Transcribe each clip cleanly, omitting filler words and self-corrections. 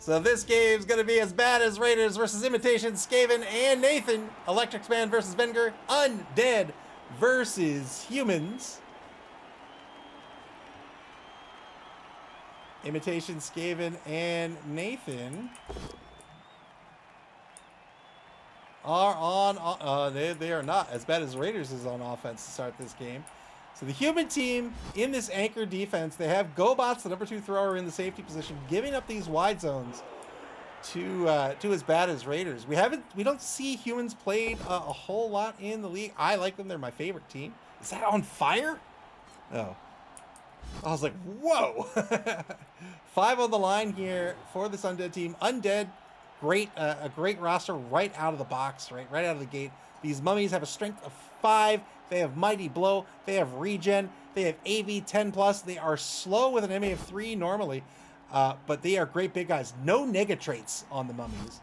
So this game's gonna be as bad as Raiders versus Imitation, Skaven and Nathan. Electric Man versus Venger. Undead versus humans. Imitation, Skaven, and Nathan are on. They are not as bad as Raiders is on offense to start this game. So the human team in this anchor defense, they have GoBots, the number 2 thrower, in the safety position, giving up these wide zones to as bad as Raiders. We don't see humans played a whole lot in the league. I like them. They're my favorite team. Is that on fire? Oh. I was like, whoa. 5 on the line here for this Undead team. Undead, great, a great roster right out of the box, right out of the gate. These mummies have a strength of 5. They have Mighty Blow. They have Regen. They have AV 10+. They are slow with an MA of 3 normally, but they are great big guys. No nega traits on the mummies.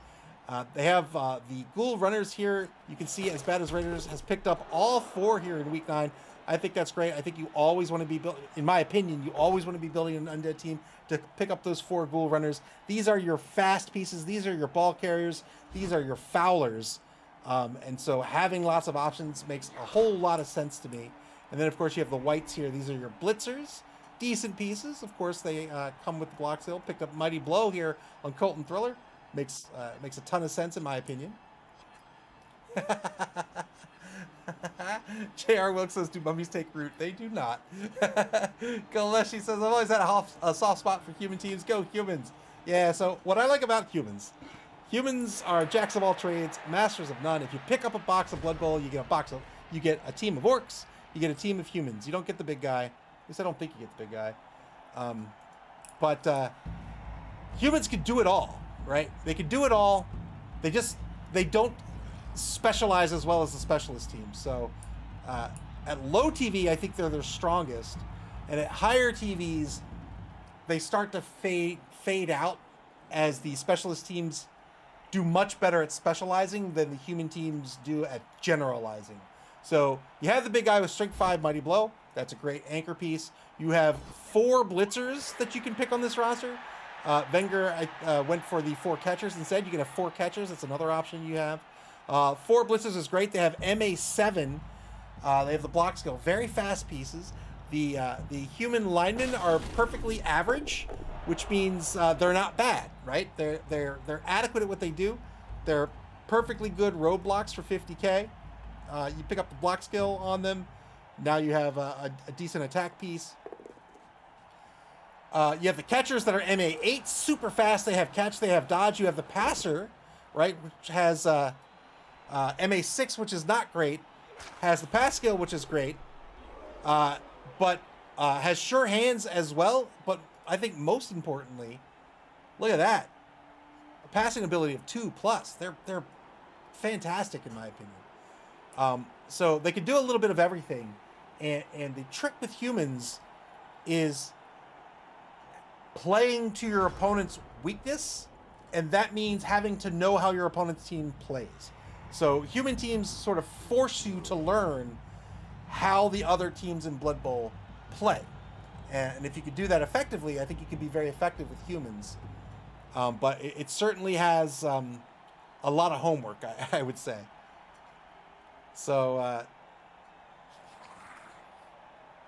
They have the Ghoul Runners here. You can see as bad as Raiders has picked up all 4 here in Week 9. I think that's great. I think you always want to be in my opinion, you always want to be building an Undead team to pick up those 4 Ghoul Runners. These are your fast pieces. These are your ball carriers. These are your fowlers. And so having lots of options makes a whole lot of sense to me. And then, of course, you have the whites here. These are your blitzers. Decent pieces. Of course, they come with the block still. Picked up Mighty Blow here on Colton Thriller. Makes a ton of sense in my opinion. J.R. Wilkes says, do mummies take root? They do not. Galeshi says, I've always had a soft spot for human teams. Go humans. Yeah, so what I like about humans are jacks of all trades, masters of none. If you pick up a box of Blood Bowl, you get a team of orcs, you get a team of humans. You don't get the big guy. At least I don't think you get the big guy. But humans can do it all, right? They can do it all. They don't specialize as well as the specialist team. So at low TV, I think they're their strongest. And at higher TVs, they start to fade out as the specialist teams do much better at specializing than the human teams do at generalizing. So you have the big guy with Strength 5 Mighty Blow. That's a great anchor piece. You have 4 blitzers that you can pick on this roster. Wenger went for the 4 catchers instead. You can have 4 catchers. That's another option you have. 4 blitzers is great. They have MA7. They have the block skill. Very fast pieces. The human linemen are perfectly average, which means they're not bad, right? They're adequate at what they do. They're perfectly good roadblocks for 50K. You pick up the block skill on them. Now you have a decent attack piece. You have the catchers that are MA8, super fast. They have catch, they have dodge. You have the passer, right, which has MA6, which is not great. Has the pass skill, which is great. But has sure hands as well. But I think most importantly, look at that. A passing ability of 2+. They're fantastic in my opinion. So they can do a little bit of everything. And the trick with humans is playing to your opponent's weakness. And that means having to know how your opponent's team plays. So human teams sort of force you to learn how the other teams in Blood Bowl play. And if you could do that effectively, I think you could be very effective with humans. But it certainly has a lot of homework, I would say. So,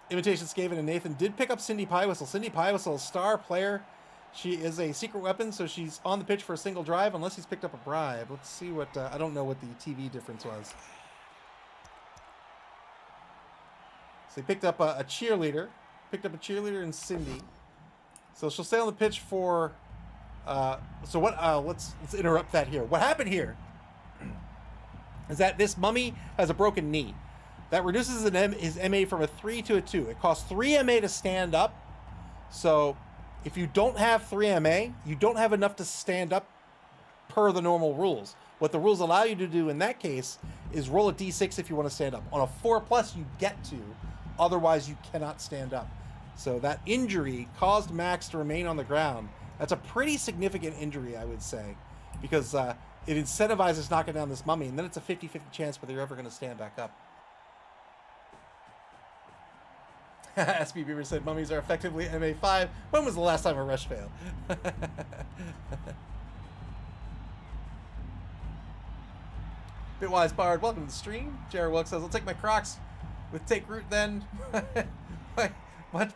Imitation, Skaven, and Nathan did pick up Cindy Piewhistle. Cindy Piewhistle, a star player. She is a secret weapon, so she's on the pitch for a single drive, unless he's picked up a bribe. Let's see what... I don't know what the TV difference was. So he picked up a cheerleader. Picked up a cheerleader in Cindy. So she'll stay on the pitch for... so what... let's interrupt that here. What happened here is that this mummy has a broken knee. That reduces his MA from a 3 to a 2. It costs 3 MA to stand up. So if you don't have 3 MA, you don't have enough to stand up per the normal rules. What the rules allow you to do in that case is roll a D6 if you want to stand up. On a 4+, you get to. Otherwise, you cannot stand up. So that injury caused Max to remain on the ground. That's a pretty significant injury, I would say, because it incentivizes knocking down this mummy, and then it's a 50-50 chance whether you're ever going to stand back up. SB Beaver said mummies are effectively MA5. When was the last time a rush failed? Bitwise Bard, welcome to the stream. Jared Wilkes says, I'll take my Crocs with take root then. What?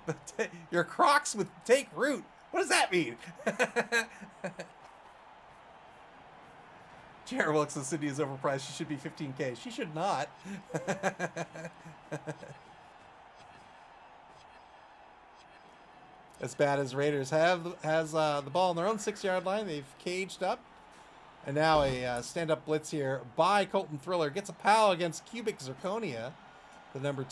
Your Crocs with take root? What does that mean? Jared Wilkes says Cindy is overpriced. She should be 15K. She should not. As bad as Raiders has the ball on their own 6-yard line. They've caged up. And now a stand-up blitz here by Colton Thriller. Gets a pal against Cubic Zirconia. The number 8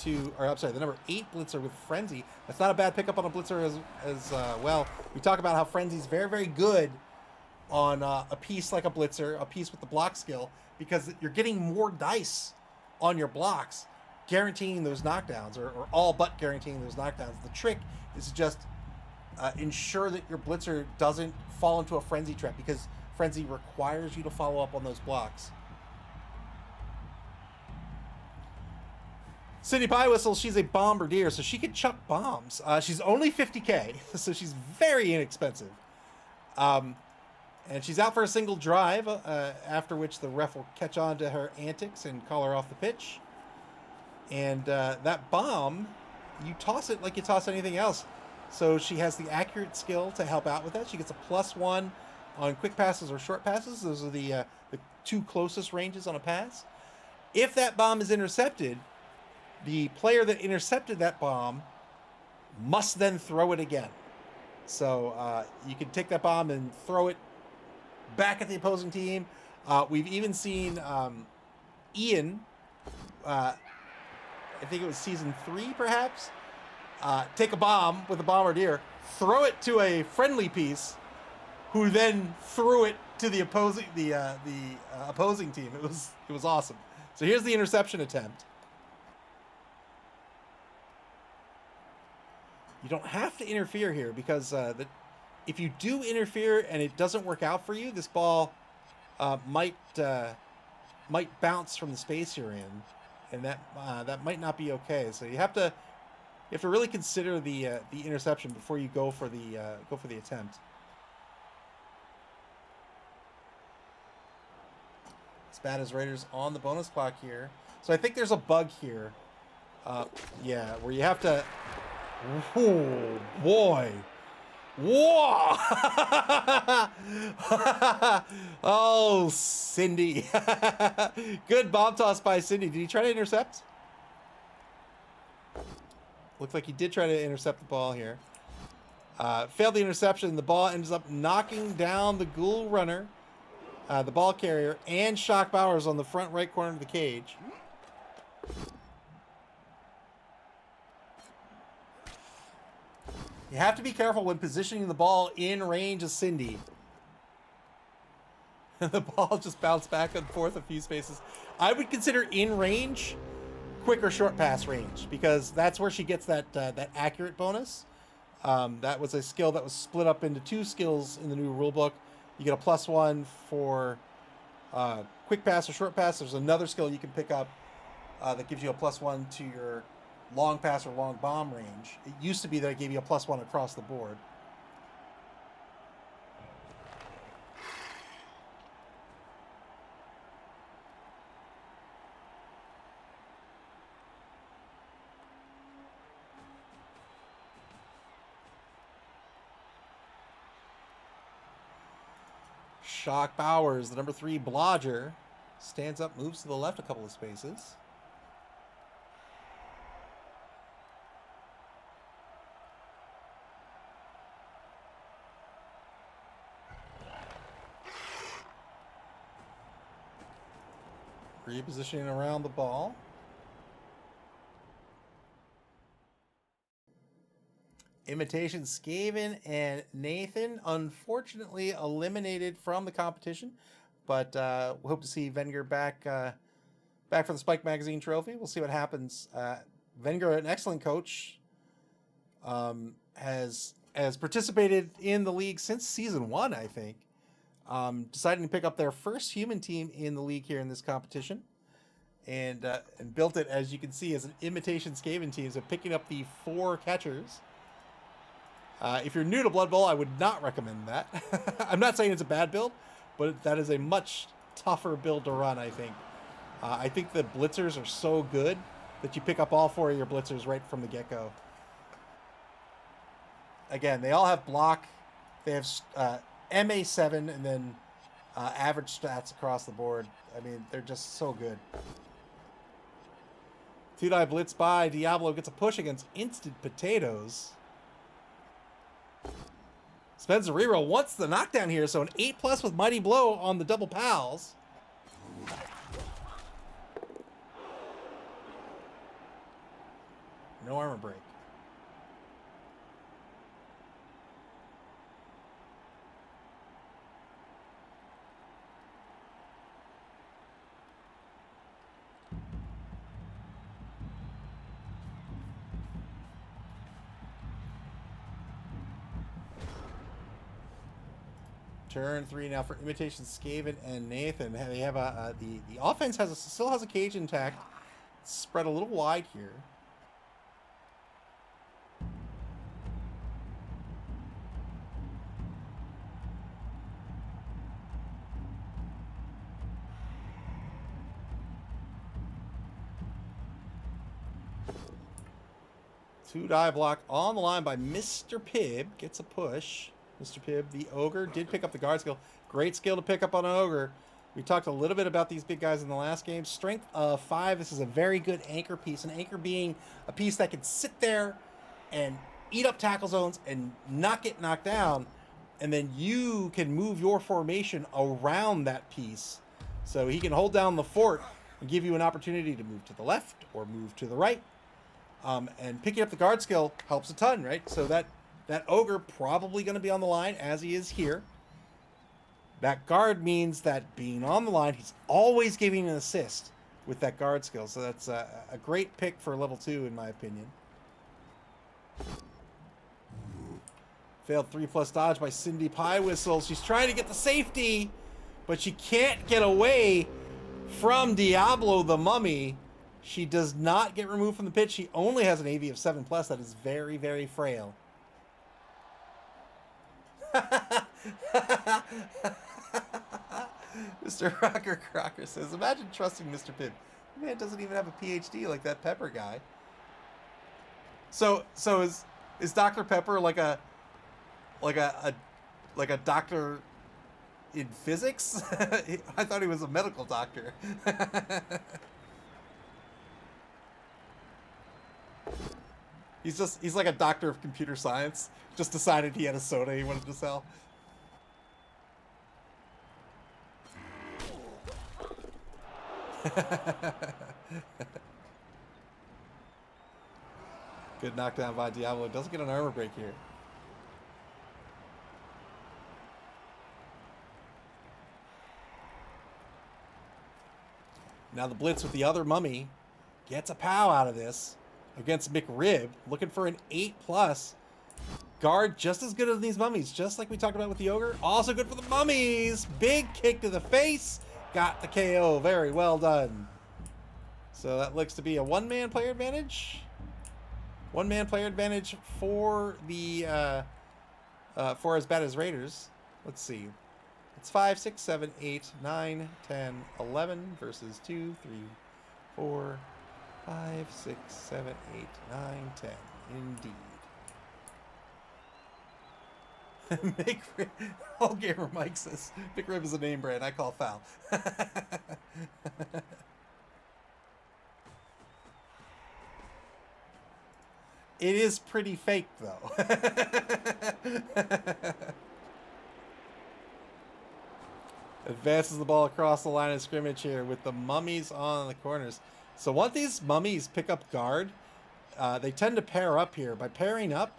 blitzer with Frenzy. That's not a bad pickup on a blitzer as well. We talk about how Frenzy's very, very good on a piece like a blitzer, a piece with the block skill, because you're getting more dice on your blocks, guaranteeing those knockdowns, or all but guaranteeing those knockdowns. The trick is to just ensure that your blitzer doesn't fall into a Frenzy trap, because Frenzy requires you to follow up on those blocks. Cindy Pie Whistle, she's a bombardier, so she could chuck bombs. She's only 50K, so she's very inexpensive. And she's out for a single drive, after which the ref will catch on to her antics and call her off the pitch. And that bomb, you toss it like you toss anything else. So she has the accurate skill to help out with that. She gets a +1 on quick passes or short passes. Those are the two closest ranges on a pass. If that bomb is intercepted, the player that intercepted that bomb must then throw it again. So you can take that bomb and throw it back at the opposing team. We've even seen Ian, I think it was season 3 perhaps, take a bomb with a bombardier, throw it to a friendly piece, who then threw it to the opposing team. It was awesome. So here's the interception attempt. You don't have to interfere here, because if you do interfere and it doesn't work out for you, this ball might bounce from the space you're in, and that might not be okay. So you have to really consider the interception before you go for the attempt. As bad as Raiders on the bonus clock here. So I think there's a bug here. Yeah, where you have to. Oh boy. Whoa! Oh, Cindy. Good bomb toss by Cindy. Did he try to intercept? Looks like he did try to intercept the ball here. Failed the interception. The ball ends up knocking down the Ghoul runner, the ball carrier, and Shock Bowers on the front right corner of the cage. You have to be careful when positioning the ball in range of Cindy. The ball just bounced back and forth a few spaces. I would consider in range quick or short pass range, because that's where she gets that accurate bonus. That was a skill that was split up into 2 skills in the new rulebook. You get a +1 for quick pass or short pass. There's another skill you can pick up that gives you a +1 to your long pass or long bomb range. It used to be that it gave you a +1 across the board. Shock Bowers, the number 3 blodger, stands up, moves to the left a couple of spaces. Repositioning around the ball. Imitation, Skaven, and Nathan unfortunately eliminated from the competition, but we hope to see Wenger back for the Spike Magazine trophy. We'll see what happens. Wenger, an excellent coach, has participated in the league since season 1, I think. Deciding to pick up their first human team in the league here in this competition. and built it, as you can see, as an imitation Skaven team. So picking up the 4 catchers. If you're new to Blood Bowl, I would not recommend that. I'm not saying it's a bad build, but that is a much tougher build to run, I think. I think the blitzers are so good that you pick up all 4 of your blitzers right from the get-go. Again, they all have block. They have MA7 and then average stats across the board. I mean, they're just so good. 2-die blitz by. Diablo gets a push against Instant Potatoes. Spencer reroll wants the knockdown here, so an 8+ with Mighty Blow on the double pals. No armor break. Turn 3 now for Imitation, Skaven, and Nathan. They have the offense still has a cage intact. Spread a little wide here. Two-die block on the line by Mr. Pibb. Gets a push. Mr. Pibb, the Ogre, did pick up the guard skill. Great skill to pick up on an Ogre. We talked a little bit about these big guys in the last game. Strength of 5. This is a very good anchor piece. An anchor being a piece that can sit there and eat up tackle zones and not get knocked down. And then you can move your formation around that piece. So he can hold down the fort and give you an opportunity to move to the left or move to the right. And picking up the guard skill helps a ton, right? So that Ogre probably going to be on the line as he is here. That guard means that being on the line, he's always giving an assist with that guard skill. So that's a great pick for level 2, in my opinion. Failed 3+ dodge by Cindy Pie Whistle. She's trying to get the safety, but she can't get away from Diablo the Mummy. She does not get removed from the pit. She only has an AV of 7+. That is very, very frail. Mr. Rocker Crocker says, imagine trusting Mr. Pibb. The man doesn't even have a PhD like that Pepper guy. So is Dr. Pepper like a doctor in physics? I thought he was a medical doctor. He's like a doctor of computer science. Just decided he had a soda he wanted to sell. Good knockdown by Diablo. Doesn't get an armor break here. Now the blitz with the other mummy gets a POW out of this against McRib, looking for an 8+. Guard just as good as these mummies, just like we talked about with the Ogre. Also good for the mummies. Big kick to the face. Got the KO. Very well done. So that looks to be a one-man player advantage. One-man player advantage for the for As Bad as Raiders. Let's see. It's 5, 6, 7, 8, 9, 10, 11 versus 2, 3, 4, 5, 6, 7, 8, 9, 10. Indeed. McRib. All Gamer Mike says McRib is a name brand. I call foul. It is pretty fake, though. Advances the ball across the line of scrimmage here with the mummies on the corners. So once these mummies pick up guard, they tend to pair up here. By pairing up,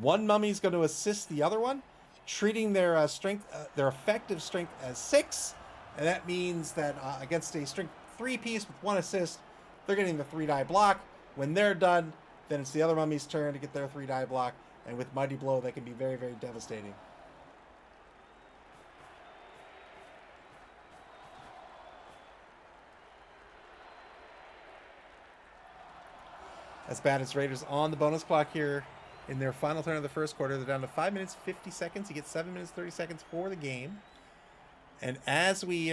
one mummy's going to assist the other one, treating their strength, their effective strength as 6, and that means that against a strength 3 piece with 1 assist, they're getting the 3-die block. When they're done, then it's the other mummy's turn to get their 3-die block, and with Mighty Blow, that can be very, very devastating. As bad as Raiders on the bonus clock here in their final turn of the first quarter. They're down to 5 minutes 50 seconds. You get 7 minutes 30 seconds for the game. And as we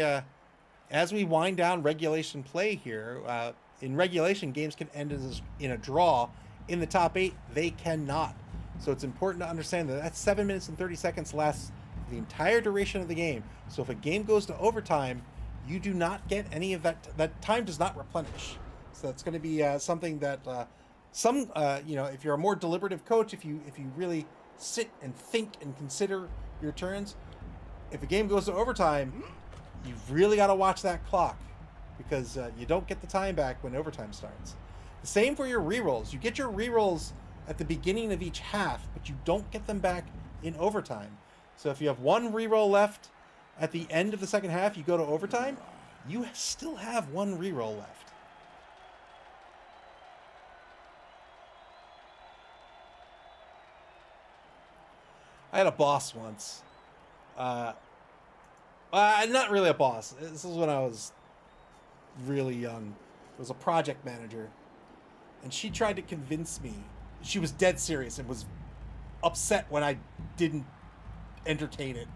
wind down regulation play here, in regulation, games can end in a draw. In the top 8, they cannot. So it's important to understand that 7 minutes and 30 seconds lasts the entire duration of the game. So if a game goes to overtime, you do not get any of that. That time does not replenish. So that's going to be something that if you're a more deliberative coach, if you really sit and think and consider your turns, if a game goes to overtime, you've really got to watch that clock, because you don't get the time back when overtime starts. The same for your rerolls. You get your rerolls at the beginning of each half, but you don't get them back in overtime. So if you have one reroll left at the end of the second half, you go to overtime, you still have one reroll left. I had a boss once. Not really a boss. This was when I was really young. It was a project manager. And she tried to convince me. She was dead serious and was upset when I didn't entertain it.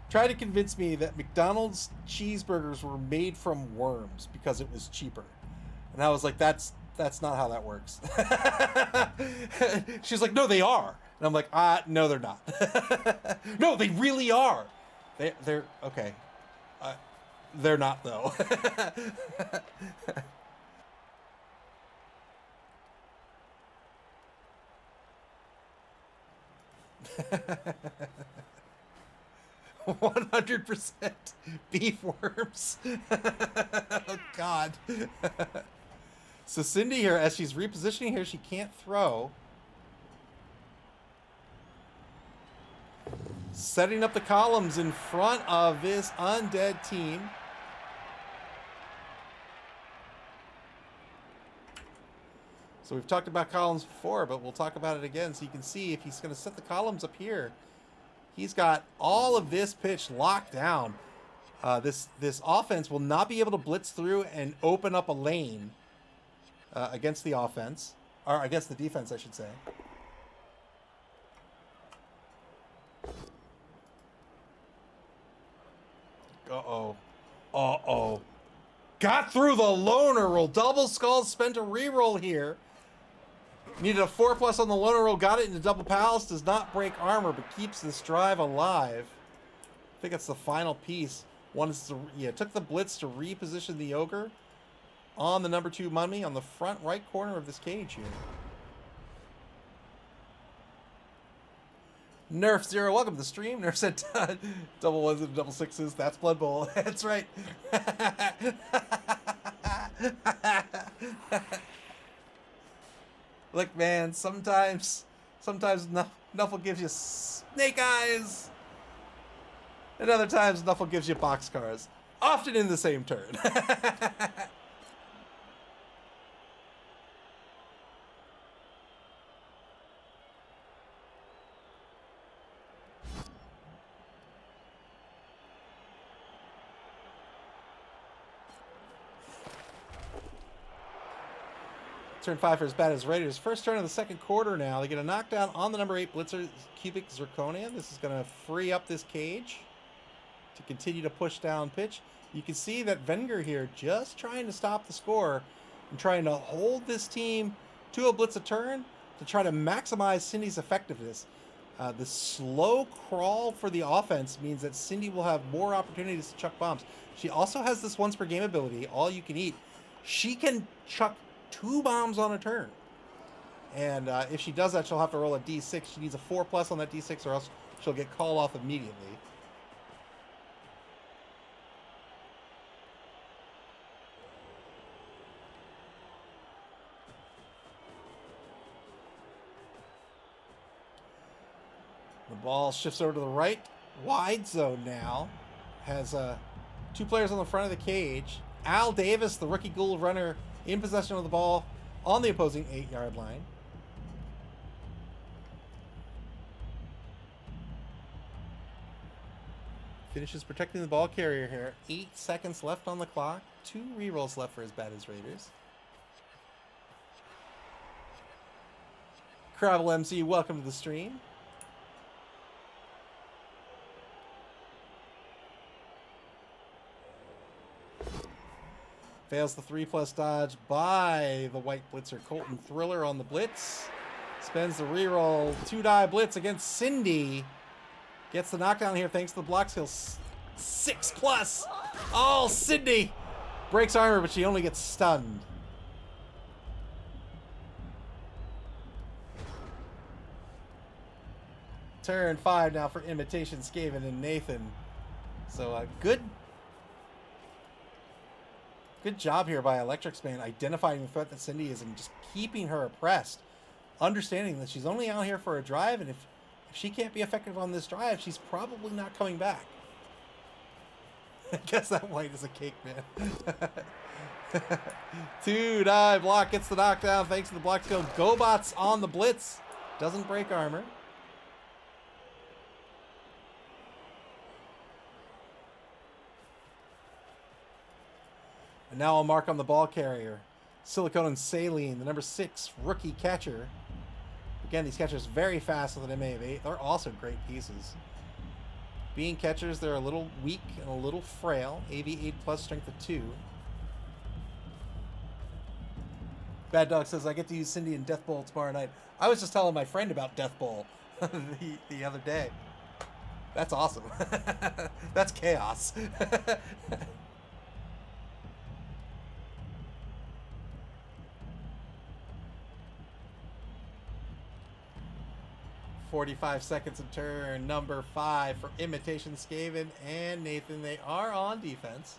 Tried to convince me that McDonald's cheeseburgers were made from worms because it was cheaper. And I was like, that's not how that works. She's like, no, they are. And I'm like, no, they're not. No, they really are. They're okay. They're not, though. 100% beef worms. Oh, God. So Cindy here, as she's repositioning here, she can't throw. Setting up the columns in front of this undead team. So we've talked about columns before, but we'll talk about it again so you can see if he's going to set the columns up here. He's got all of this pitch locked down. This offense will not be able to blitz through and open up a lane against the offense, or against the defense, I should say. Uh-oh. Uh-oh. Got through the loner roll. Double skulls, spent a reroll here. Needed a 4+ on the loner roll. Got it into double palace. Does not break armor, but keeps this drive alive. I think that's the final piece. Took the blitz to reposition the ogre on the number 2 mummy on the front right corner of this cage here. Nerf Zero, welcome to the stream. Nerf said double ones and double sixes. That's Blood Bowl. That's right. Look, man, sometimes Nuffle gives you snake eyes, and other times Nuffle gives you boxcars. Often in the same turn. Turn 5 for as bad as Raiders. First turn of the second quarter now. They get a knockdown on the number 8 blitzer, Cubic Zirconia. This is going to free up this cage to continue to push down pitch. You can see that Wenger here just trying to stop the score and trying to hold this team to a blitz a turn to try to maximize Cindy's effectiveness. The slow crawl for the offense means that Cindy will have more opportunities to chuck bombs. She also has this once per game ability, all you can eat. She can chuck 2 bombs on a turn. And if she does that, she'll have to roll a d6. She needs a 4+ on that d6 or else she'll get called off immediately. The ball shifts over to the right. Wide zone now. Has 2 players on the front of the cage. Al Davis, the rookie goal runner, in possession of the ball on the opposing 8-yard line. Finishes protecting the ball carrier here. 8 seconds left on the clock. 2 rerolls left for as bad as Raiders. Travel MC, welcome to the stream. Fails the 3+ dodge by the white blitzer Colton Thriller on the blitz. Spends the reroll 2-die blitz against Cindy. Gets the knockdown here thanks to the block skill 6+. Oh, Cindy breaks armor, but she only gets stunned. Turn 5 now for Imitation, Skaven, and Nathan. So good job here by Electricspan identifying the threat that Cindy is and just keeping her oppressed. Understanding that she's only out here for a drive, and if she can't be effective on this drive, she's probably not coming back. I guess that white is a cake, man. 2-die block gets the knockdown thanks to the block skill. GoBots on the blitz. Doesn't break armor. And now I'll mark on the ball carrier. Silicone and Saline, the number 6 rookie catcher. Again, these catchers very fast with an MA of 8. They're also great pieces. Being catchers, they're a little weak and a little frail. AV 8+, strength of 2. Bad Dog says, I get to use Cindy in Death Bowl tomorrow night. I was just telling my friend about Death Bowl the other day. That's awesome. That's chaos. 45 seconds of turn number 5 for Imitation, Skaven, and Nathan. They are on defense.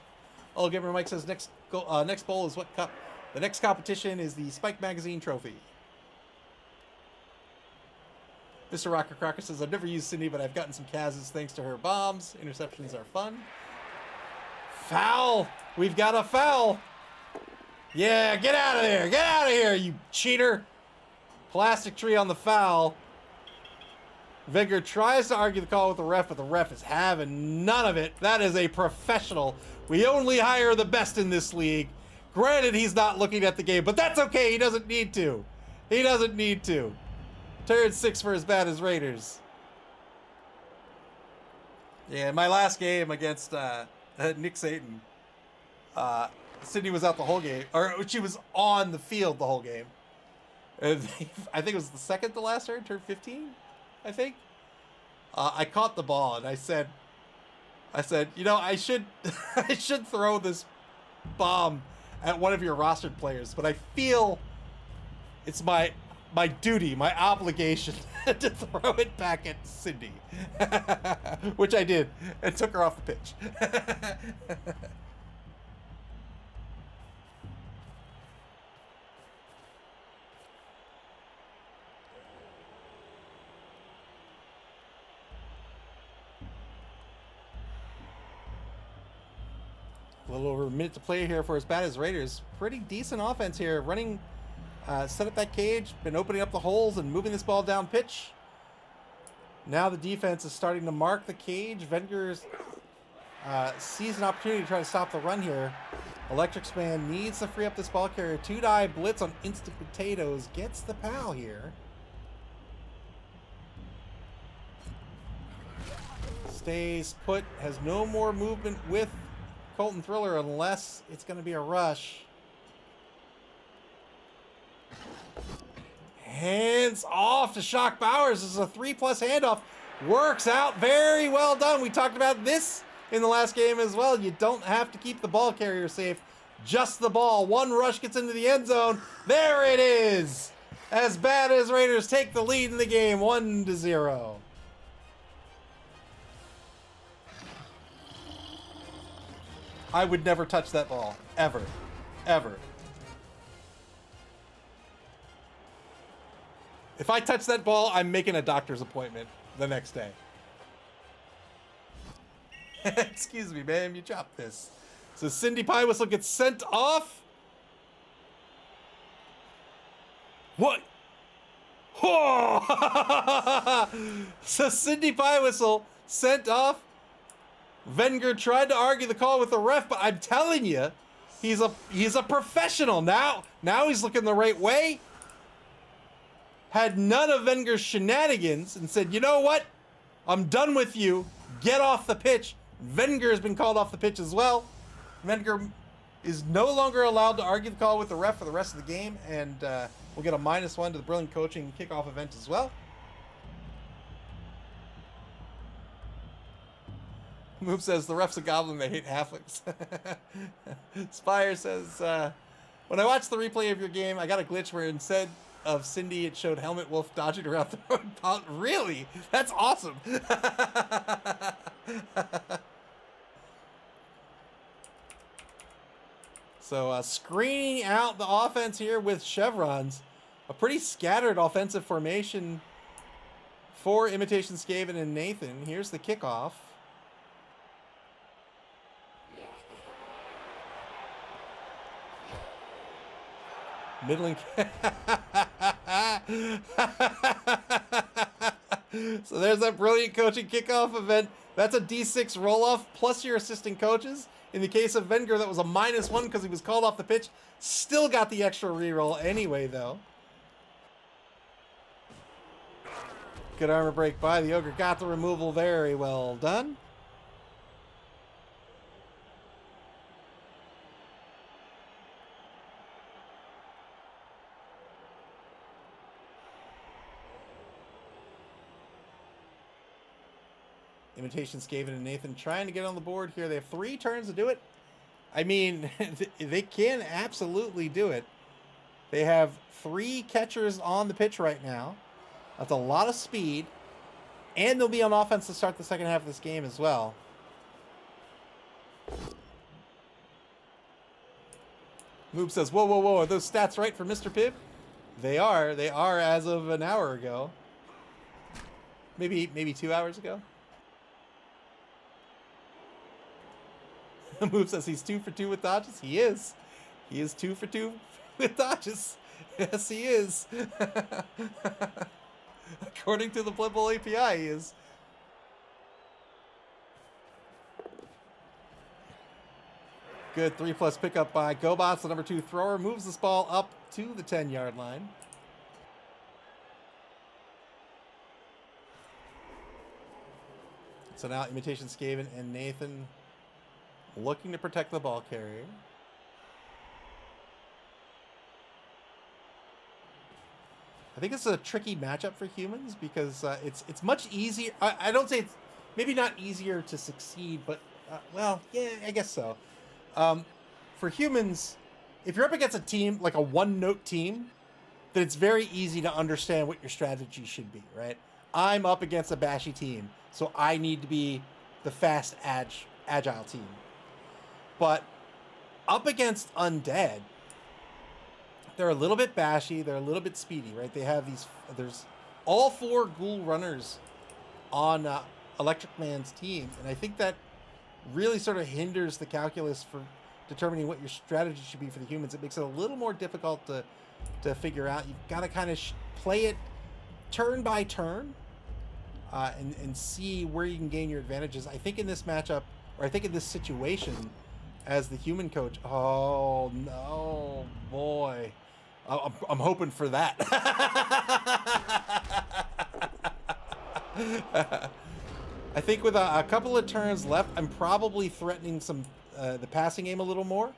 Oh, Gamer Mike says next bowl is what cup? The next competition is the Spike Magazine Trophy. Mr. Rocker Crocker says, I've never used Cindy, but I've gotten some Kaz's thanks to her bombs. Interceptions are fun. Foul! We've got a foul! Yeah, get out of there! Get out of here, you cheater! Plastic tree on the foul. Vigor tries to argue the call with the ref, but the ref is having none of it. That is a professional. We only hire the best in this league. Granted, he's not looking at the game, but that's okay. He doesn't need to. He doesn't need to. Turn 6 for as bad as Raiders. Yeah, my last game against Nick Satan, Cindy was out the whole game, or she was on the field the whole game. I think it was the second to last turn 15. I think. I caught the ball and I said, you know, I should throw this bomb at one of your rostered players, but I feel it's my duty, my obligation to throw it back at Cindy, which I did and took her off the pitch. A little over a minute to play here for as bad as Raiders. Pretty decent offense here. Running, set up that cage, been opening up the holes and moving this ball down pitch. Now the defense is starting to mark the cage. Vengers sees an opportunity to try to stop the run here. Electricspan needs to free up this ball carrier. 2-die blitz on Instant Potatoes. Gets the pal here. Stays put. Has no more movement with Colton Thriller unless it's going to be a rush. Hands off to Shock Bowers. This is a 3+ handoff. Works out. Very well done. We talked about this in the last game as well. You don't have to keep the ball carrier safe. Just the ball. One rush gets into the end zone. There it is. As bad as Raiders take the lead in the game, 1-0. I would never touch that ball. Ever. Ever. If I touch that ball, I'm making a doctor's appointment the next day. Excuse me, ma'am. You chopped this. So Cindy Pie Whistle gets sent off. What? Oh! So Cindy Pie Whistle sent off. Wenger tried to argue the call with the ref, but I'm telling you, he's a professional. Now he's looking the right way. had none of Wenger's shenanigans and said, you know what? I'm done with you. Get off the pitch. Wenger has been called off the pitch as well. Wenger is no longer allowed to argue the call with the ref for the rest of the game, and we'll get a -1 to the brilliant coaching kickoff event as well. Move says the ref's a goblin, they hate halflings. Spire says, when I watched the replay of your game, I got a glitch where instead of Cindy, it showed Helmet Wolf dodging around the road. Really? That's awesome. So screening out the offense here with chevrons. A pretty scattered offensive formation for Imitation Skaven and Nathan. Here's the kickoff. Middling. So there's that brilliant coaching kickoff event. That's a D6 roll-off plus your assistant coaches. In the case of Wenger, that was a -1 because he was called off the pitch. Still got the extra reroll anyway, though. Good armor break by the Ogre. Got the removal. Very well done. Imitation Skaven and Nathan trying to get on the board here. They have 3 turns to do it. I mean, they can absolutely do it. They have 3 catchers on the pitch right now. That's a lot of speed. And they'll be on offense to start the second half of this game as well. Moob says, whoa, whoa, whoa. Are those stats right for Mr. Pibb? They are. They are as of an hour ago. Maybe 2 hours ago. Move says he's 2 for 2 with dodges. He is. He is 2 for 2 with dodges. Yes, he is. According to the Blood Bowl API, he is. Good 3+ pickup by GoBots. The number 2 thrower moves this ball up to the 10-yard line. So now Imitation Skaven and Nathan looking to protect the ball carrier. I think it's a tricky matchup for humans because it's much easier. I don't say it's maybe not easier to succeed, but well, yeah, I guess so. For humans, if you're up against a team like a one-note team, then it's very easy to understand what your strategy should be, right? I'm up against a bashy team, so I need to be the fast, agile team. But up against undead, they're a little bit bashy, they're a little bit speedy, right? They have these, there's all 4 ghoul runners on Electric Man's team, and I think that really sort of hinders the calculus for determining what your strategy should be for the humans. It makes it a little more difficult to figure out. You've got to kind of play it turn by turn and see where you can gain your advantages. I think in this matchup, or I think in this situation, as the human coach, oh no, boy. I'm hoping for that. I think with a couple of turns left, I'm probably threatening some the passing game a little more,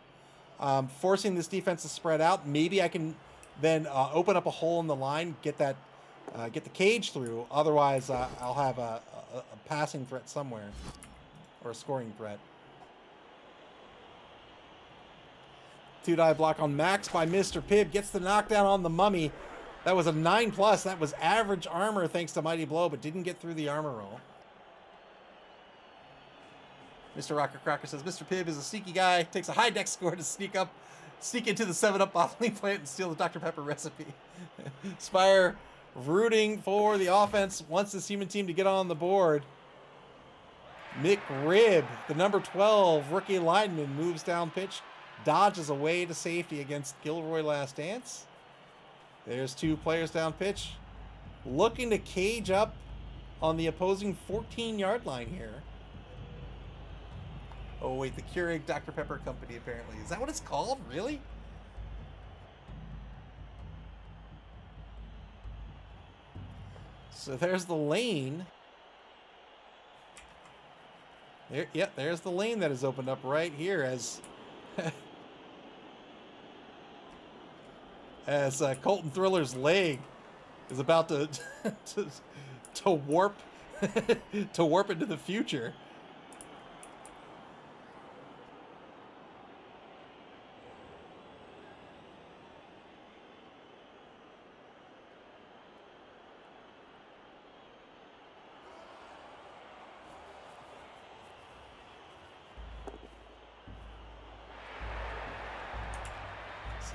forcing this defense to spread out. Maybe I can then open up a hole in the line, get the cage through. Otherwise, I'll have a passing threat somewhere, or a scoring threat. 2-die block on Max by Mr. Pibb. Gets the knockdown on the mummy. That was a 9+. That was average armor thanks to Mighty Blow, but didn't get through the armor roll. Mr. Rocker Cracker says, Mr. Pibb is a sneaky guy. Takes a high dex score to sneak into the 7-Up bottling plant and steal the Dr. Pepper recipe. Spire rooting for the offense. Wants this human team to get on the board. McRib, the number 12 rookie lineman, moves down pitch. Dodges away to safety against Gilroy Last Dance. There's 2 players down pitch. Looking to cage up on the opposing 14-yard line here. Oh, wait, the Keurig Dr. Pepper Company, apparently. Is that what it's called? Really? So there's the lane. There, yeah, there's the lane that is opened up right here as as Colton Thriller's leg is about to to warp to warp into the future.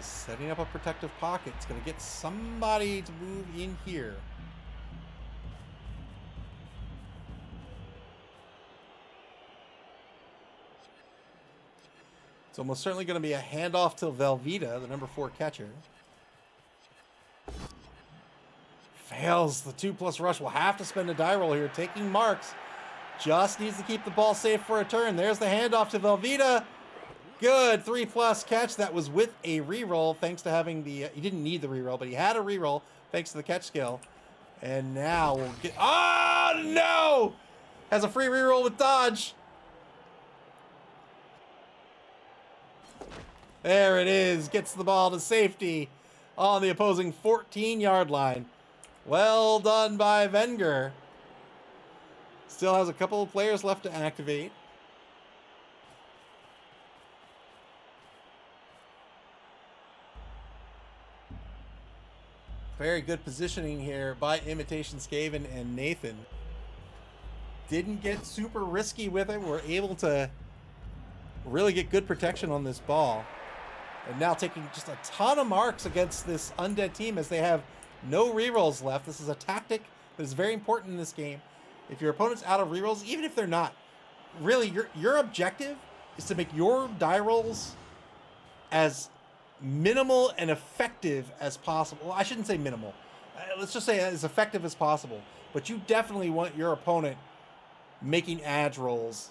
Setting up a protective pocket. It's going to get somebody to move in here. It's almost certainly going to be a handoff to Velveeta, the number 4 catcher. Fails the 2+ rush. Will have to spend a die roll here. Taking marks. Just needs to keep the ball safe for a turn. There's the handoff to Velveeta. Good 3+ catch. That was with a reroll thanks to having the... he didn't need the reroll, but he had a reroll thanks to the catch skill. And now we'll get... oh, no! Has a free reroll with dodge. There it is. Gets the ball to safety on the opposing 14-yard line. Well done by Wenger. Still has a couple of players left to activate. Very good positioning here by Imitation, Skaven, and Nathan. Didn't get super risky with it. We're able to really get good protection on this ball. And now taking just a ton of marks against this undead team as they have no rerolls left. This is a tactic that is very important in this game. If your opponent's out of rerolls, even if they're not, really your objective is to make your die rolls as minimal and effective as possible. Well, I shouldn't say minimal. Let's just say as effective as possible. But you definitely want your opponent making edge rolls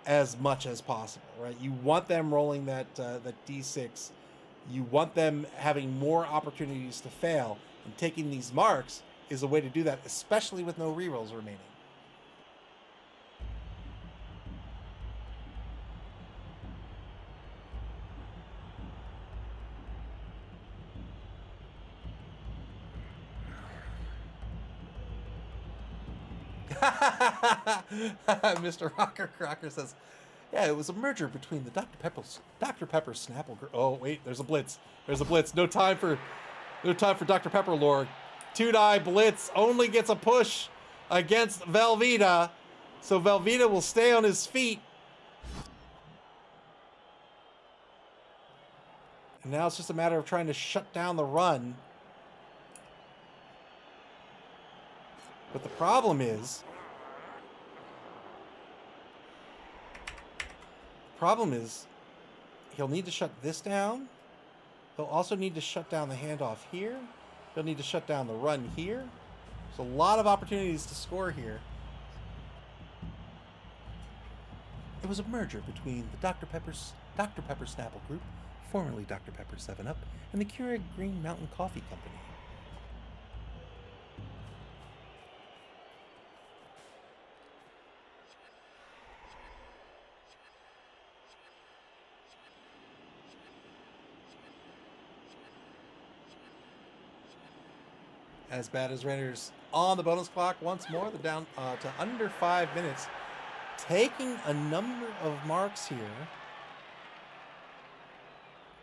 as much as possible, right? You want them rolling that D6. You want them having more opportunities to fail. And taking these marks is a way to do that, especially with no rerolls remaining. Mr. Rocker Crocker says, yeah, it was a merger between the Dr. Pepper Snapple. Oh, wait, there's a blitz. There's a blitz. No time for Dr. Pepper lore. 2-die blitz only gets a push against Velveeta. So Velveeta will stay on his feet. And now it's just a matter of trying to shut down the run. But the problem is, he'll need to shut this down. He'll also need to shut down the handoff here. He'll need to shut down the run here. There's a lot of opportunities to score here. It was a merger between the Dr. Pepper Snapple Group, formerly Dr. Pepper 7-Up, and the Keurig Green Mountain Coffee Company. As bad as Raiders on the bonus clock once more. They're down to under 5 minutes. Taking a number of marks here.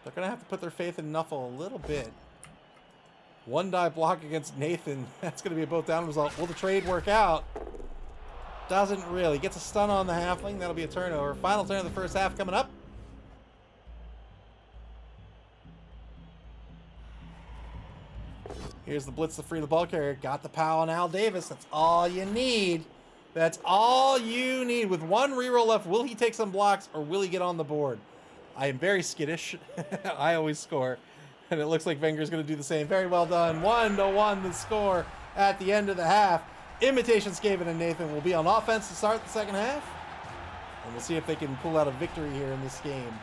They're going to have to put their faith in Nuffle a little bit. 1-die block against Nathan. That's going to be a both down result. Will the trade work out? Doesn't really. Gets a stun on the halfling. That'll be a turnover. Final turn of the first half coming up. Here's the blitz to free the ball carrier. Got the POW on Al Davis. That's all you need. That's all you need. With one reroll left, will he take some blocks or will he get on the board? I am very skittish. I always score. And it looks like Wenger's going to do the same. Very well done. 1-1 the score at the end of the half. Imitation, Skaven, and Nathan will be on offense to start the second half. And we'll see if they can pull out a victory here in this game.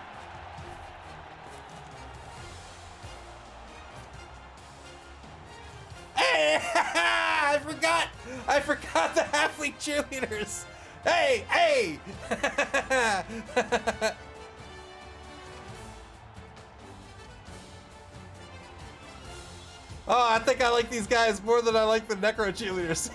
I forgot! I forgot the halfling cheerleaders! Hey! Hey! Oh, I think I like these guys more than I like the necro cheerleaders.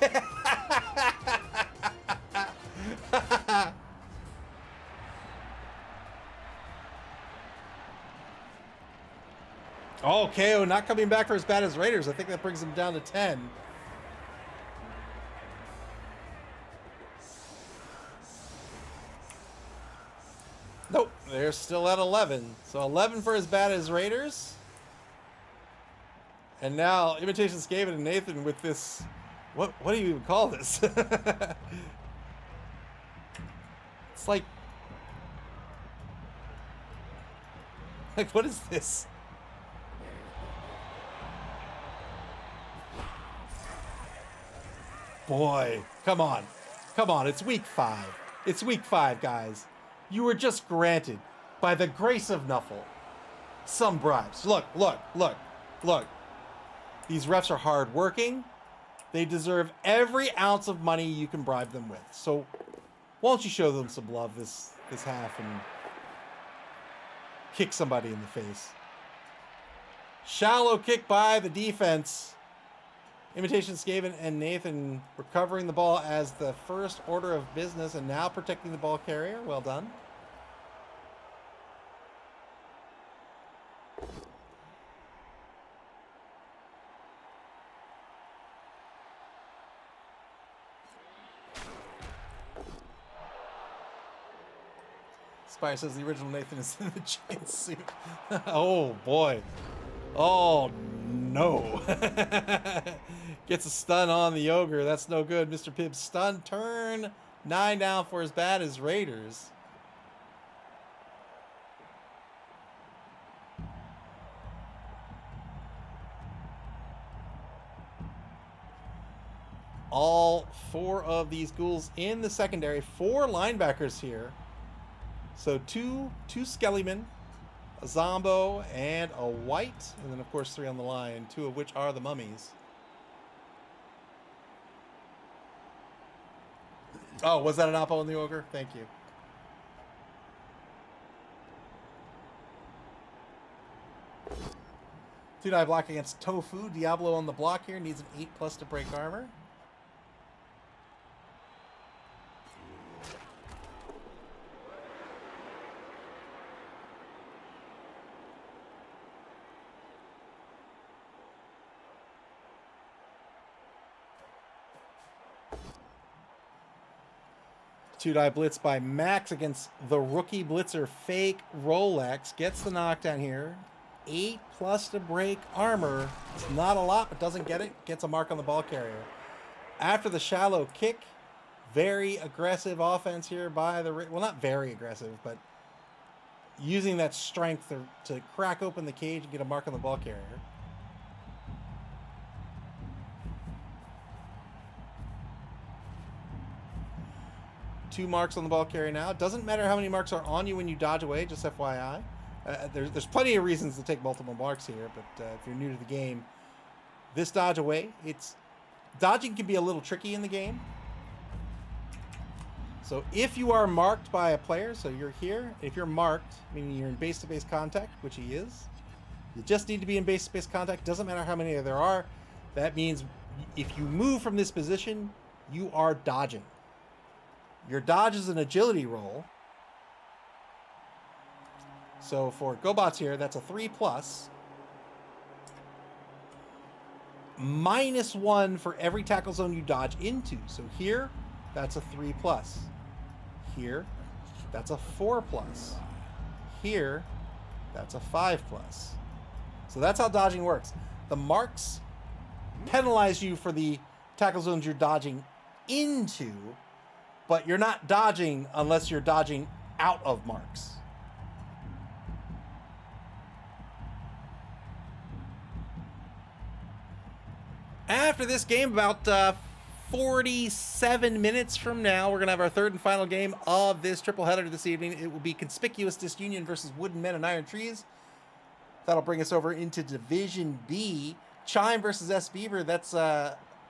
Oh, KO not coming back for as bad as Raiders. I think that brings him down to 10. Nope, they're still at 11. So 11 for as bad as Raiders. And now Imitation Skaven and Nathan with this. What do you even call this? It's like what is this? Boy, come on. Come on, it's week 5. It's week 5, guys. You were just granted, by the grace of Nuffle, some bribes. Look, look, look, look. These refs are hardworking. They deserve every ounce of money you can bribe them with. So, won't you show them some love this half and kick somebody in the face? Shallow kick by the defense. Imitation Skaven and Nathan recovering the ball as the first order of business and now protecting the ball carrier. Well done. Spire says the original Nathan is in the giant suit. Oh boy. Oh no. Gets a stun on the ogre. That's no good. Mr. Pibb's stun. Turn 9 down for as bad as Raiders. All 4 of these ghouls in the secondary. 4 linebackers here. So two Skellymen, a Zombo, and a White. And then, of course, 3 on the line, 2 of which are the mummies. Oh, was that an oppo on the ogre? Thank you. Two-die block against Tofu. Diablo on the block here. Needs an 8+ to break armor. Two-die blitz by Max against the rookie blitzer fake Rolex. Gets the knockdown here. 8+ to break armor. It's not a lot, but doesn't get it. Gets a mark on the ball carrier. After the shallow kick, very aggressive offense here by the... Well, not very aggressive, but using that strength to crack open the cage and get a mark on the ball carrier. Two marks on the ball carrier now. It doesn't matter how many marks are on you when you dodge away, just FYI. There's plenty of reasons to take multiple marks here, but if you're new to the game, this dodge away, dodging can be a little tricky in the game. So if you are marked by a player, so you're here, if you're marked, meaning you're in base-to-base contact, which he is, you just need to be in base-to-base contact. Doesn't matter how many there are. That means if you move from this position, you are dodging. Your dodge is an agility roll. So for GoBots here, that's a 3+. -1 for every tackle zone you dodge into. So here, that's a 3+. Here, that's a 4+. Here, that's a 5+. So that's how dodging works. The marks penalize you for the tackle zones you're dodging into, but you're not dodging unless you're dodging out of marks. After this game, about 47 minutes from now, we're going to have our third and final game of this triple header this evening. It will be Conspicuous Disunion versus Wooden Men and Iron Trees. That'll bring us over into Division B. Chime versus S. Beaver. That's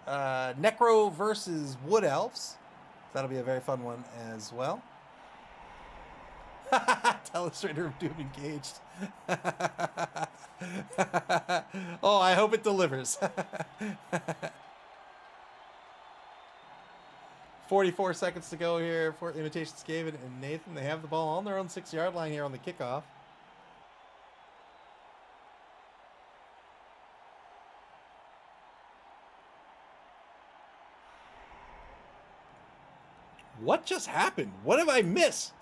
Necro versus Wood Elves. That'll be a very fun one as well. Telestrator of Doom engaged. Oh, I hope it delivers. 44 seconds to go here for Imitation Skaven and Nathan. They have the ball on their own 6-yard line here on the kickoff. What just happened? What have I missed?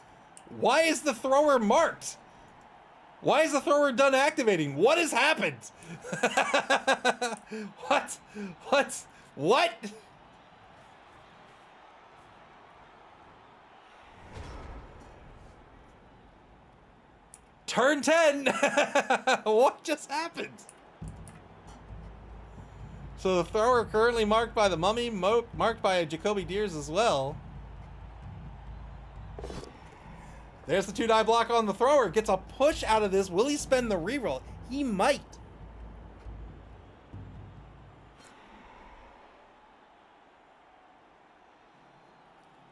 Why is the thrower marked? Why is the thrower done activating? What has happened? What? Turn 10. What just happened? So the thrower currently marked by the Mummy, marked by Jacoby Deers as well. There's the 2-die block on the thrower. Gets a push out of this. Will he spend the reroll? He might.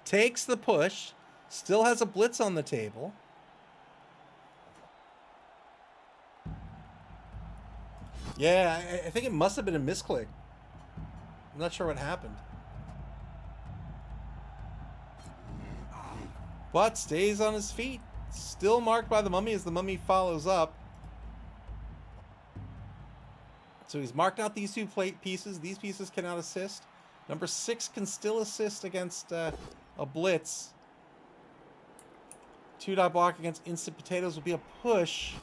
Takes the push. Still has a blitz on the table. Yeah, I think it must have been a misclick. I'm not sure what happened. But stays on his feet. Still marked by the Mummy as the Mummy follows up. So he's marked out these 2 plate pieces. These pieces cannot assist. Number 6 can still assist against a blitz. 2-die block against Instant Potatoes will be a push.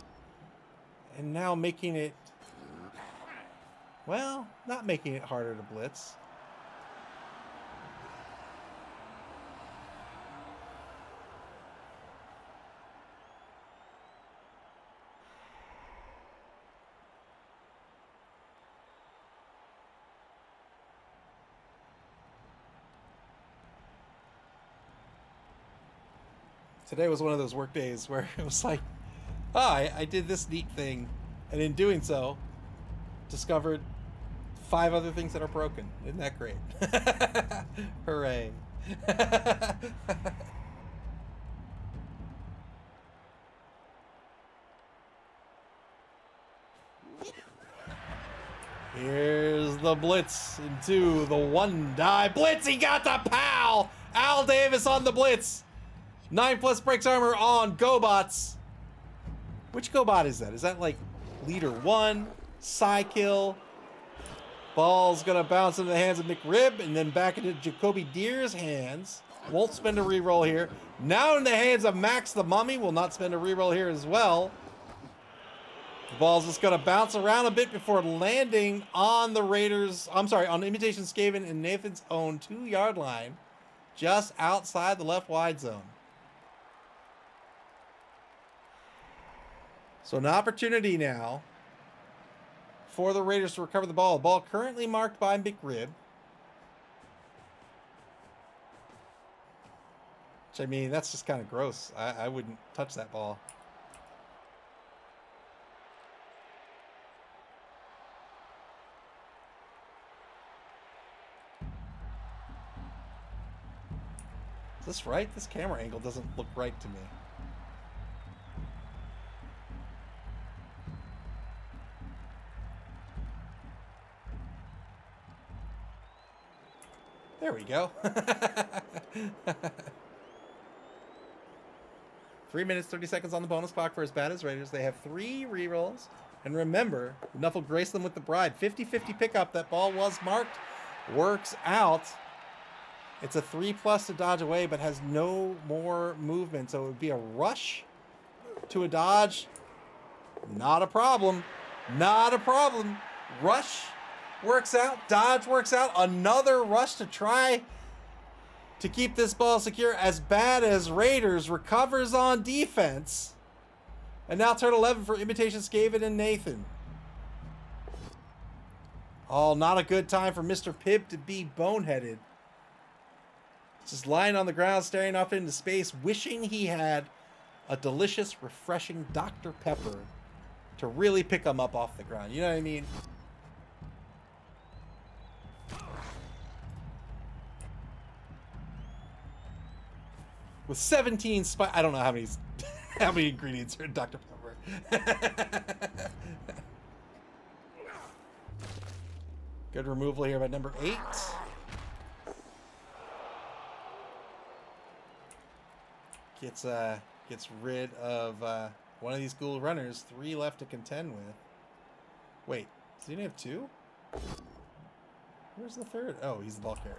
And now making it... Well, not making it harder to blitz. Today was one of those work days where it was like, oh, I did this neat thing. And in doing so, discovered 5 other things that are broken. Isn't that great? Hooray. Here's the blitz into the 1-die blitz. He got the pow! Al Davis on the blitz. 9+ breaks armor on GoBots. Which GoBot is that? Is that like leader 1? Psykill. Ball's gonna bounce into the hands of McRib and then back into Jacoby Deer's hands. Won't spend a reroll here. Now in the hands of Max the Mummy. Will not spend a reroll here as well. The ball's just gonna bounce around a bit before landing on the Raiders. I'm sorry, on Imitation Skaven and Nathan's own 2-yard line. Just outside the left wide zone. So an opportunity now for the Raiders to recover the ball. The ball currently marked by McRib. Which, I mean, that's just kind of gross. I wouldn't touch that ball. Is this right? This camera angle doesn't look right to me. There we go. 3 minutes, 30 seconds on the bonus clock for as bad as Raiders. They have 3 rerolls. And remember, enough will grace them with the bride. 50-50 pickup. That ball was marked. Works out. It's a 3+ to dodge away, but has no more movement. So it would be a rush to a dodge. Not a problem. Not a problem. Rush works out. Dodge works out. Another rush to try to keep this ball secure. As bad as Raiders recovers on defense. And now turn 11 for Imitation Skaven and Nathan. Oh, not a good time for Mr. Pibb to be boneheaded. Just lying on the ground, staring off into space, wishing he had a delicious, refreshing Dr. Pepper to really pick him up off the ground. You know what I mean? with 17 I don't know how many how many ingredients are in Dr. Pepper. Good removal here by number 8. Gets rid of one of these ghoul runners. 3 left to contend with. Wait, does he only have 2? Where's the third? Oh, he's the ball carrier.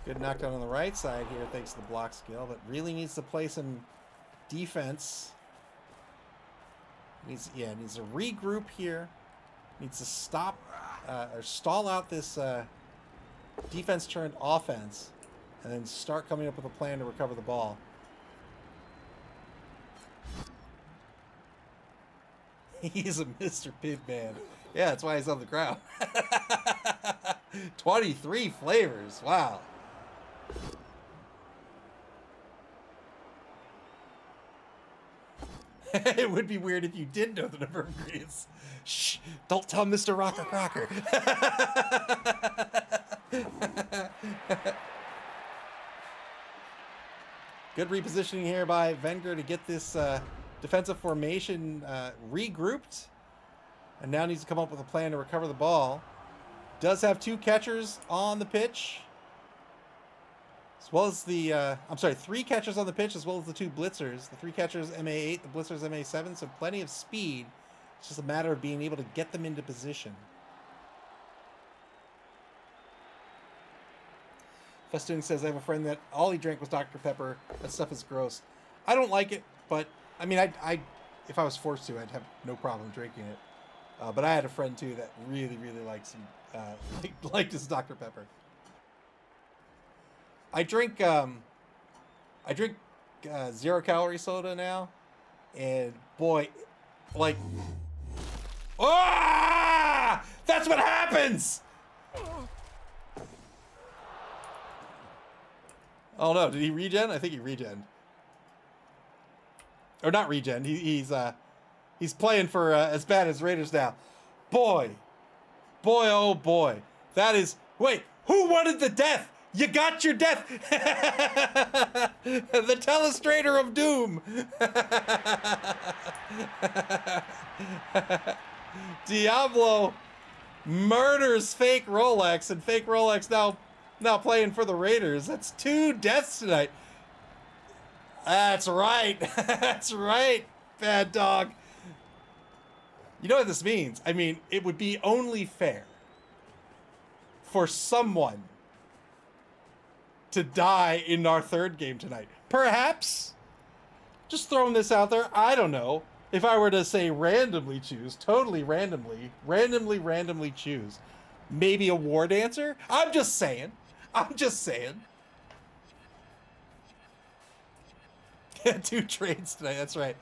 Good knockdown on the right side here thanks to the block skill, but really needs to play some defense. Needs to regroup here. Needs to stop or stall out this defense turned offense and then start coming up with a plan to recover the ball. He's a Mr. Pibb man. Yeah, that's why he's on the ground. 23 flavors. Wow. It would be weird if you did know the number of ingredients. Shh, don't tell Mr. Rocker Crocker. Good repositioning here by Wenger to get this defensive formation regrouped. And now needs to come up with a plan to recover the ball. Does have 2 catchers on the pitch. As well as the, 3 catchers on the pitch as well as the 2 blitzers. The 3 catchers MA8, the blitzers MA7, so plenty of speed. It's just a matter of being able to get them into position. Festoon says, I have a friend that all he drank was Dr. Pepper. That stuff is gross. I don't like it, but, I mean, I if I was forced to, I'd have no problem drinking it. But I had a friend, too, that really, really likes liked his Dr. Pepper. I drink 0-calorie soda now, and boy, like, that's what happens. Oh no, did he regen? I think he regen. Or not regen. He's playing for as bad as Raiders now. Boy, oh boy, that is. Wait, who wanted the death? You got your death. The telestrator of doom. Diablo murders fake Rolex, and fake Rolex now playing for the Raiders. That's 2 deaths tonight. That's right. That's right, bad dog. You know what this means? I mean, it would be only fair for someone to die in our 3rd game tonight. Perhaps, just throwing this out there, I don't know, if I were to say randomly choose, totally randomly choose, maybe a war dancer? I'm just saying. 2 trades tonight, that's right.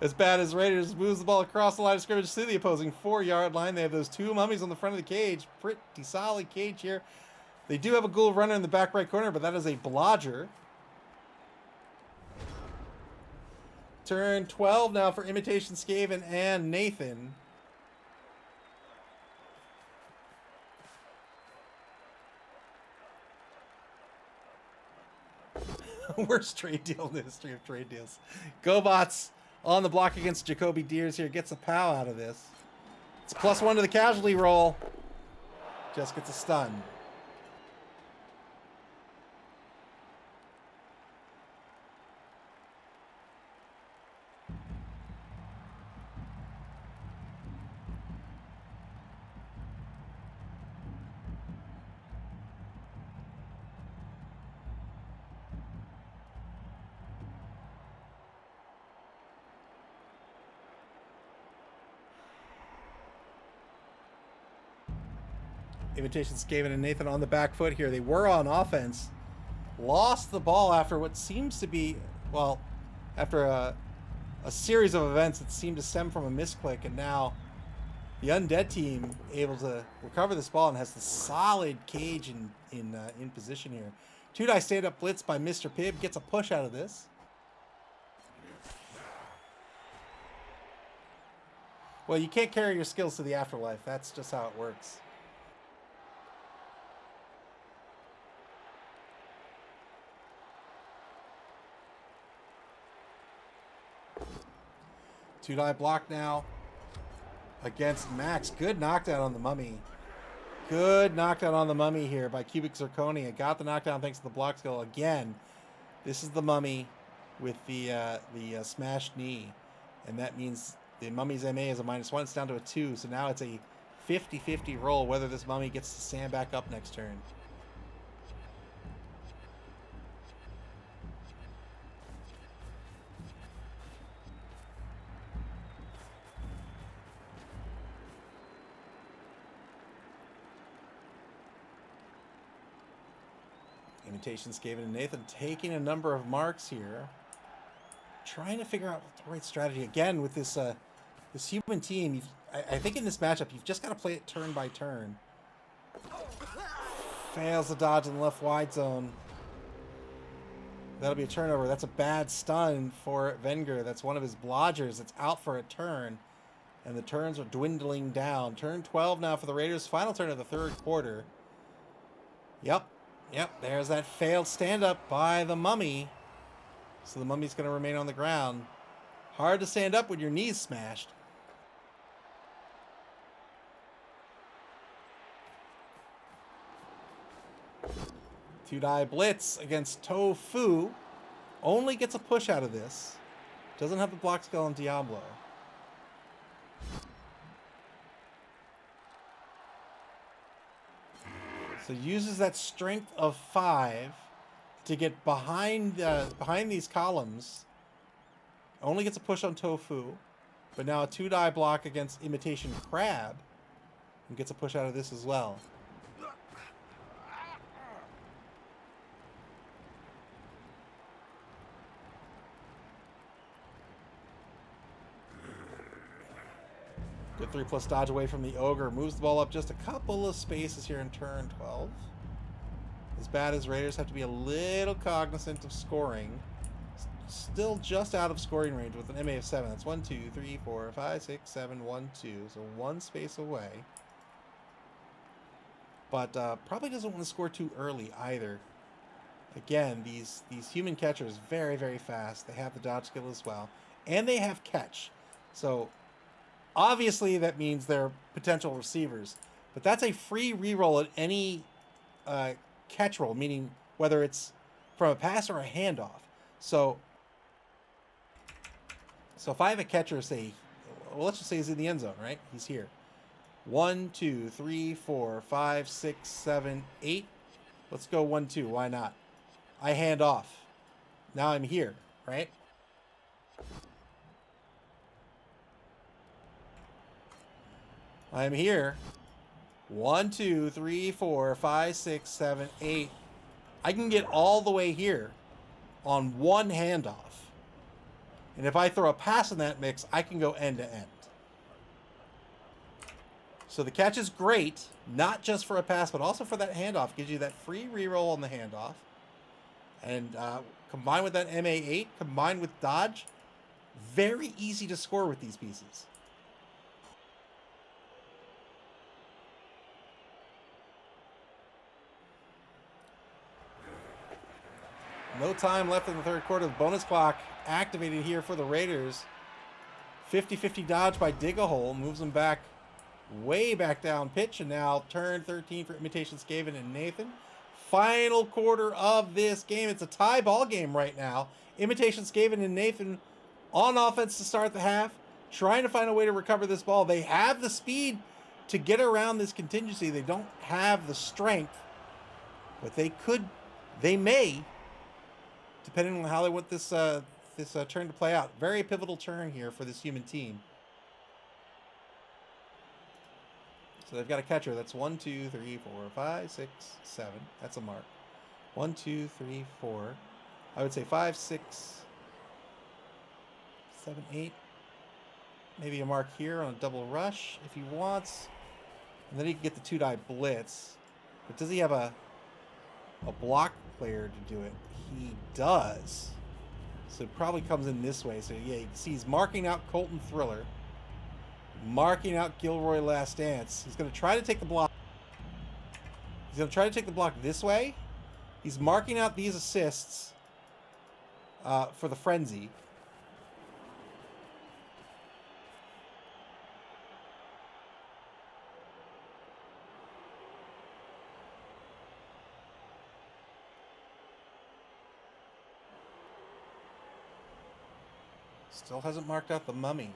As bad as Raiders moves the ball across the line of scrimmage to the opposing 4-yard line. They have those 2 mummies on the front of the cage. Pretty solid cage here. They do have a ghoul runner in the back right corner, but that is a blodger. Turn 12 now for Imitation, Skaven, and Nathan. Worst trade deal in the history of trade deals. GoBots on the block against Jacoby Deers here. Gets a POW out of this. It's +1 to the casualty roll. Just gets a stun. Imitation, Skaven, and Nathan on the back foot here. They were on offense. Lost the ball after what seems to be, well, after a series of events that seemed to stem from a misclick, and now the Undead team able to recover this ball and has the solid cage in position here. 2-die stand-up blitz by Mr. Pibb. Gets a push out of this. Well, you can't carry your skills to the afterlife. That's just how it works. 2-die block now against Max. Good knockdown on the mummy. Good knockdown on the mummy here by Cubic Zirconia. Got the knockdown thanks to the block skill. Again, this is the mummy with the smashed knee. And that means the mummy's MA is a -1. It's down to a 2. So now it's a 50-50 roll whether this mummy gets to stand back up next turn. Imitation, Skaven, and Nathan taking a number of marks here. Trying to figure out the right strategy. Again, with this this human team, I think in this matchup, you've just got to play it turn by turn. Fails the dodge in the left wide zone. That'll be a turnover. That's a bad stun for Wenger. That's one of his blodgers. It's out for a turn. And the turns are dwindling down. Turn 12 now for the Raiders. Final turn of the third quarter. Yep, there's that failed stand-up by the mummy. So the mummy's going to remain on the ground. Hard to stand up when your knee's smashed. Two-die blitz against Tofu. Only gets a push out of this. Doesn't have the block skill on Diablo. So uses that strength of 5 to get behind these columns. Only gets a push on Tofu, but now a 2-die block against Imitation Crab, and gets a push out of this as well. Good 3+ dodge away from the Ogre. Moves the ball up just a couple of spaces here in turn 12. As bad as Raiders have to be a little cognizant of scoring. Still just out of scoring range with an MA of 7. That's 1, 2, 3, 4, 5, 6, 7, 1, 2. So one space away. But probably doesn't want to score too early either. Again, these human catchers very, very fast. They have the dodge skill as well. And they have catch. So obviously that means they're potential receivers. But that's a free reroll at any catch roll, meaning whether it's from a pass or a handoff. So if I have a catcher, say, well, let's just say he's in the end zone, right? He's here. 1, 2, 3, 4, 5, 6, 7, 8. Let's go 1, 2. Why not? I hand off. Now I'm here, right? I'm here. 1, 2, 3, 4, 5, 6, 7, 8. I can get all the way here on one handoff. And if I throw a pass in that mix, I can go end to end. So the catch is great, not just for a pass, but also for that handoff. Gives you that free reroll on the handoff. And combined with that MA8, combined with dodge, very easy to score with these pieces. No time left in the third quarter. The bonus clock activated here for the Raiders. 50-50 dodge by Dig-A-Hole. Moves them back, way back down pitch. And now turn 13 for Imitation, Skaven, and Nathan. Final quarter of this game. It's a tie ball game right now. Imitation, Skaven, and Nathan on offense to start the half. Trying to find a way to recover this ball. They have the speed to get around this contingency. They don't have the strength. But they may, depending on how they want this turn to play out. Very pivotal turn here for this human team. So they've got a catcher. That's 1, 2, 3, 4, 5, 6, 7. That's a mark. 1, 2, 3, 4. I would say 5, 6, 7, 8. Maybe a mark here on a double rush if he wants. And then he can get the 2-die blitz. But does he have a block player to do it? He does. So it probably comes in this way. So yeah, you can see he's marking out Colton Thriller. Marking out Gilroy Last Dance. He's going to try to take the block. He's going to try to take the block this way. He's marking out these assists for the frenzy. Still hasn't marked out the mummy.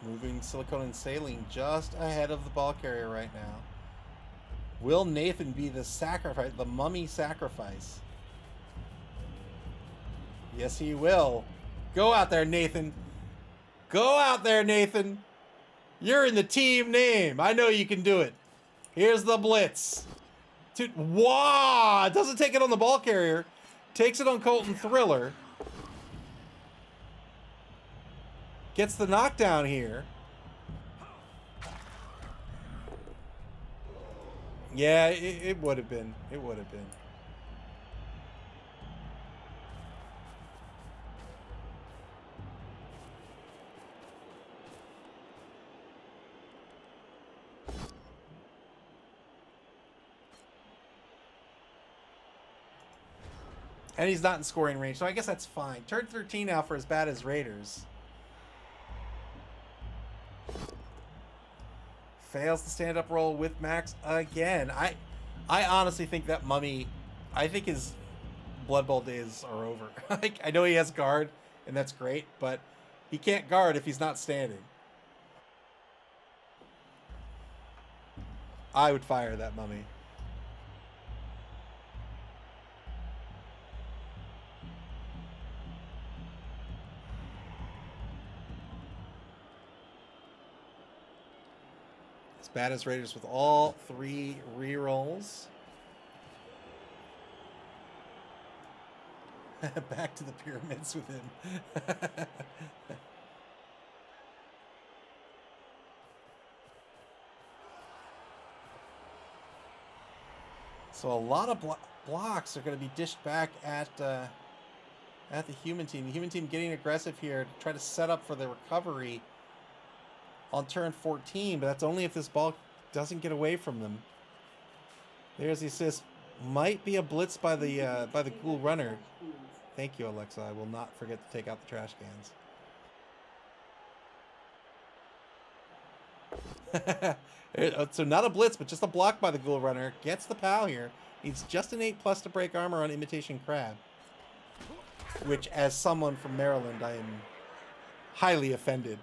Moving silicone and saline just ahead of the ball carrier right now. Will Nathan be the sacrifice, the mummy sacrifice? Yes, he will. Go out there, Nathan. Go out there, Nathan. You're in the team name. I know you can do it. Here's the blitz. Wow! Doesn't take it on the ball carrier. Takes it on Colton Thriller. Gets the knockdown here. Yeah, it would have been. It would have been. And he's not in scoring range, so I guess that's fine. Turn 13 now for as bad as Raiders. Fails the stand-up roll with Max again. I honestly think that mummy, I think his Blood Bowl days are over. Like, I know he has guard, and that's great, but he can't guard if he's not standing. I would fire that mummy. As bad as Raiders with all 3 rerolls. Back to the pyramids with him. So a lot of blocks are going to be dished back at the human team. The human team getting aggressive here to try to set up for the recovery on turn 14, but that's only if this ball doesn't get away from them. There's the assist. Might be a blitz by the Ghoul runner. Thank you, Alexa. I will not forget to take out the trash cans. So not a blitz, but just a block by the Ghoul runner. Gets the POW here. Needs just an 8+ to break armor on Imitation Crab. Which, as someone from Maryland, I am highly offended.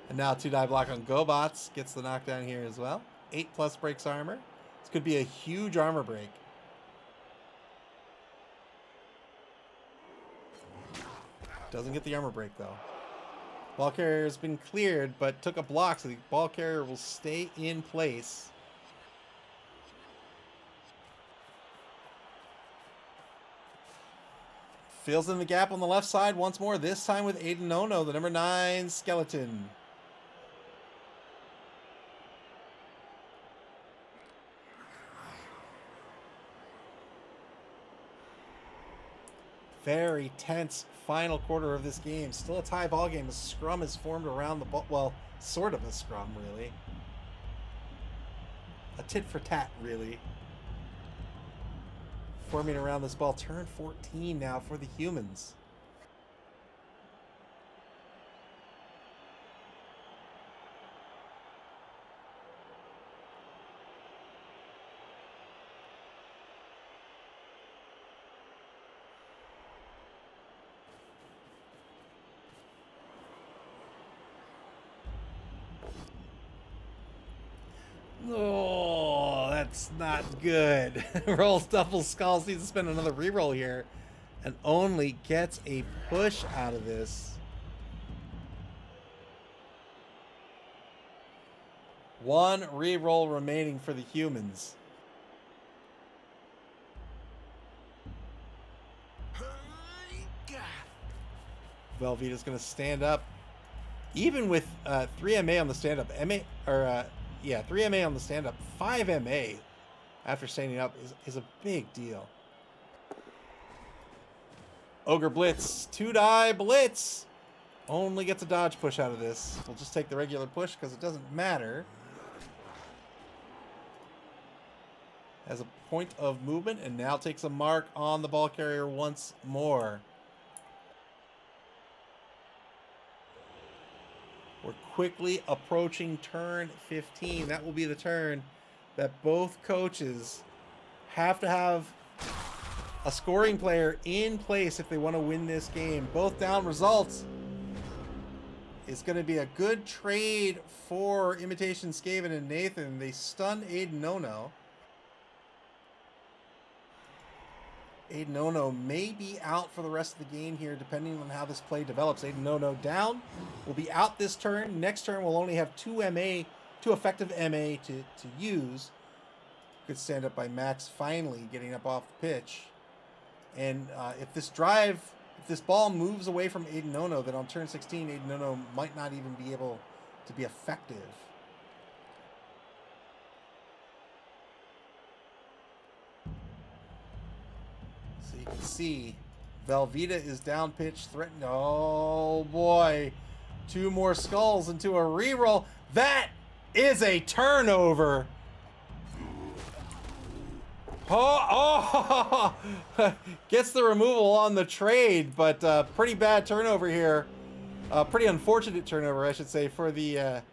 And now 2-die block on GoBots. Gets the knockdown here as well. 8+ breaks armor. This could be a huge armor break. Doesn't get the armor break, though. Ball carrier has been cleared, but took a block, so the ball carrier will stay in place. Fills in the gap on the left side once more, this time with Aiden Ono, the number 9 skeleton. Very tense final quarter of this game. Still a tie ball game. A scrum is formed around the ball. Well, sort of a scrum, really. A tit for tat, really. Forming around this ball. Turn 14 now for the humans. Oh, that's not good. Rolls double skulls. Needs to spend another reroll here. And only gets a push out of this. One reroll remaining for the humans. Velveeta's going to stand up. Even with 3 MA on the stand-up. 3 MA on the stand-up. 5 MA after standing up is a big deal. Ogre Blitz. 2-die Blitz. Only gets a dodge push out of this. We'll just take the regular push because it doesn't matter. Has a point of movement and now takes a mark on the ball carrier once more. We're quickly approaching turn 15. That will be the turn that both coaches have to have a scoring player in place if they want to win this game. Both down results. It's going to be a good trade for Imitation Skaven and Nathan. They stun Aiden Ono. Aiden Ono may be out for the rest of the game here, depending on how this play develops. Aiden Ono down, will be out this turn. Next turn, we'll only have two effective MA to use. Good stand up by Max, finally getting up off the pitch. And if this ball moves away from Aiden Ono, then on turn 16, Aiden Ono might not even be able to be effective. So you can see Velveeta is down pitch, threatened. Oh boy. 2 more skulls into a reroll. That is a turnover. Oh, gets the removal on the trade, but pretty bad turnover here. Pretty unfortunate turnover, I should say, for the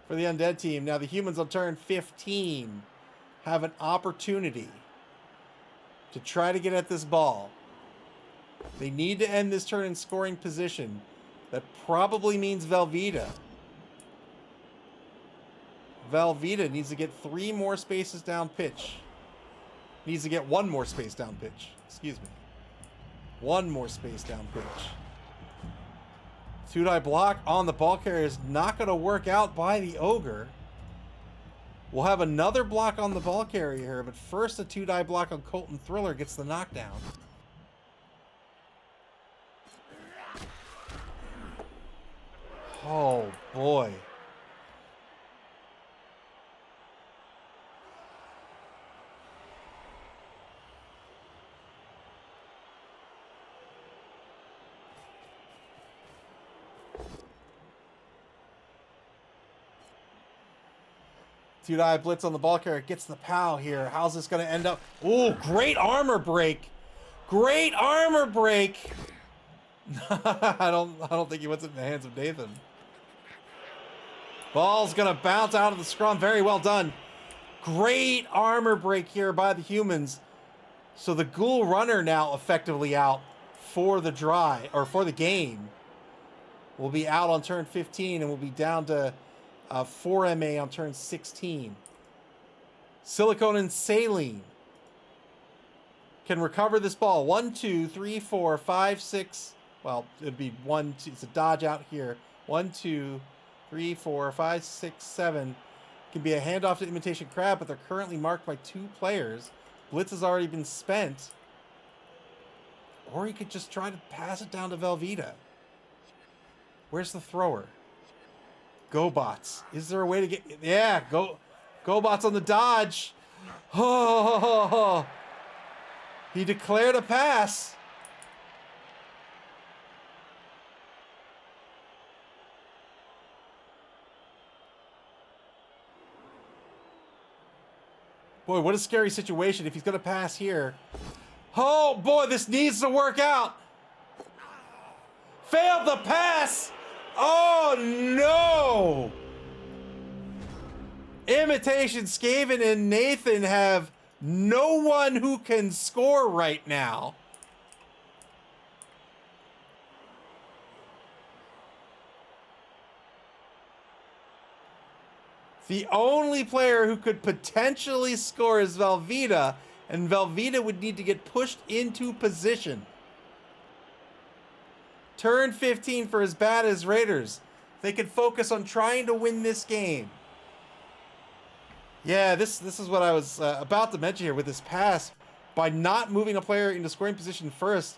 undead team. Now the humans on turn 15 have an opportunity to try to get at this ball. They need to end this turn in scoring position. That probably means Velveeta. Velveeta needs to get 3 more spaces down pitch. Needs to get 1 more space down pitch. Excuse me. 1 more space down pitch. 2-die block on the ball carrier is not going to work out by the Ogre. We'll have another block on the ball carrier here, but first a 2-die block on Colton Thriller gets the knockdown. Oh boy. Two-die blitz on the ball carrier, gets the POW here. How's this going to end up? Ooh, great armor break. Great armor break. I don't think he wants it in the hands of Nathan. Ball's going to bounce out of the scrum. Very well done. Great armor break here by the humans. So the Ghoul Runner now effectively out for the for the game. We'll be out on turn 15 and we'll be down to 4 MA on turn 16. Silicone and Saline can recover this ball. 1, 2, 3, 4, 5, 6. Well, it'd be 1, 2. It's a dodge out here. 1, 2, 3, 4, 5, 6, 7. Can be a handoff to Imitation Crab, but they're currently marked by 2 players. Blitz has already been spent. Or he could just try to pass it down to Velveeta. Where's the thrower? GoBots. Is there a way to get... Yeah, GoBots on the dodge. Oh, he declared a pass. Boy, what a scary situation if he's going to pass here. Oh, boy, this needs to work out. Failed the pass. Oh, no. Imitation Skaven and Nathan have no one who can score right now. The only player who could potentially score is Velveeta, and Velveeta would need to get pushed into position. Turn 15 for as bad as Raiders. They could focus on trying to win this game. Yeah, this is what I was about to mention here with this pass. By not moving a player into scoring position first,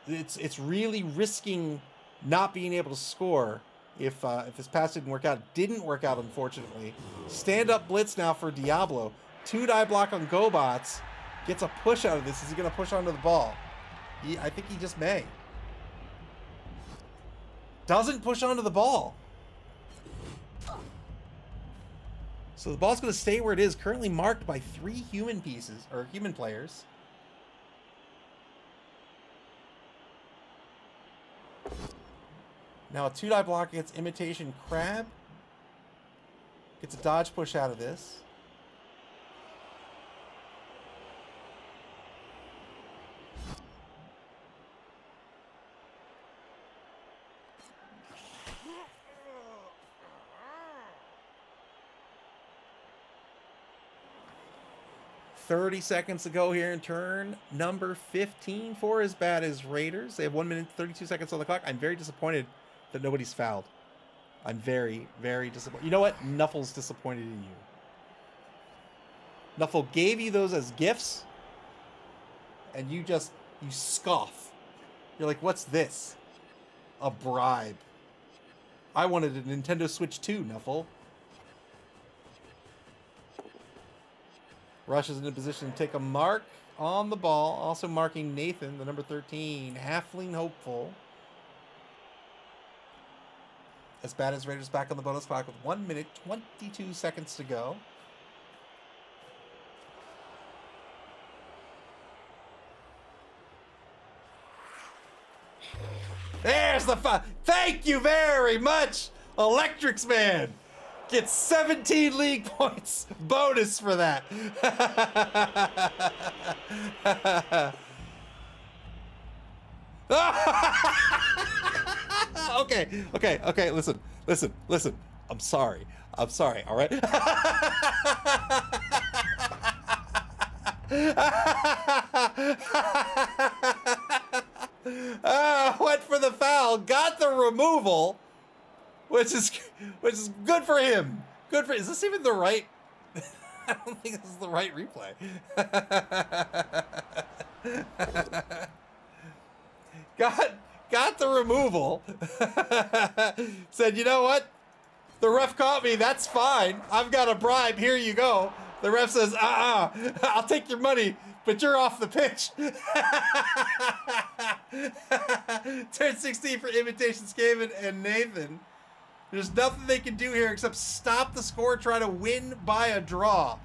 it's really risking not being able to score if this pass didn't work out. It didn't work out, unfortunately. Stand-up blitz now for Diablo. 2-die block on GoBots. Gets a push out of this. Is he going to push onto the ball? I think he just may. Doesn't push onto the ball. So the ball's going to stay where it is, currently marked by 3 human pieces, or human players. Now a 2-die block against Imitation Crab. Gets a dodge push out of this. $30 seconds to go here in turn number 15 for As Bad As Raiders. They have 1 minute 32 seconds on the clock. I'm very disappointed that nobody's fouled. I'm very, very disappointed. You know what? Nuffle's disappointed in you. Nuffle gave you those as gifts, and you scoff. You're like, what's this? A bribe. I wanted a Nintendo Switch 2, Nuffle. Rush is in a position to take a mark on the ball. Also marking Nathan, the number 13, Halfling Hopeful. As Bad As Raiders back on the bonus clock with 1 minute 22 seconds to go. There's the fun. Thank you very much, Electrics Man. Gets 17 league points bonus for that. Okay. Listen. I'm sorry. All right. Went for the foul, got the removal, which is good for him. Is this even the right? I don't think this is the right replay. Got the removal. Said, you know what? The ref caught me. That's fine. I've got a bribe. Here you go. The ref says, I'll take your money, but you're off the pitch. Turn 16 for Imitation Skaven and Nathan. There's nothing they can do here except stop the score, try to win by a draw.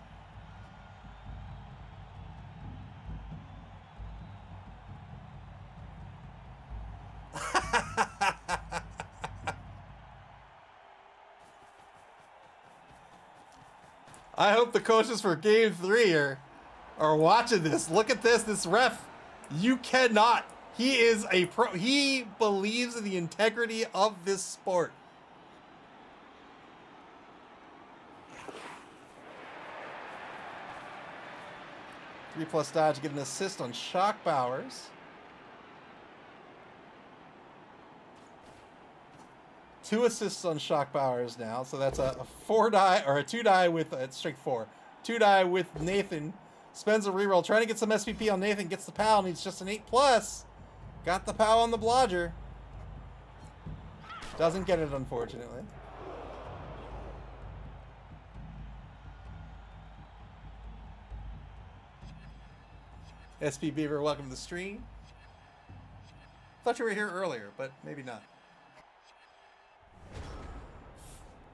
I hope the coaches for Game 3 are watching this. Look at this. This ref, you cannot. He is a pro. He believes in the integrity of this sport. Three plus dodge, get an assist on Shock Bowers. 2 assists on Shock Bowers now, so that's a 4-die or a 2-die with strike 4. 2-die with Nathan. Spends a reroll, trying to get some SPP on Nathan. Gets the POW, needs just an 8+. Got the POW on the blodger. Doesn't get it, unfortunately. SP Beaver, welcome to the stream. Thought you were here earlier, but maybe not.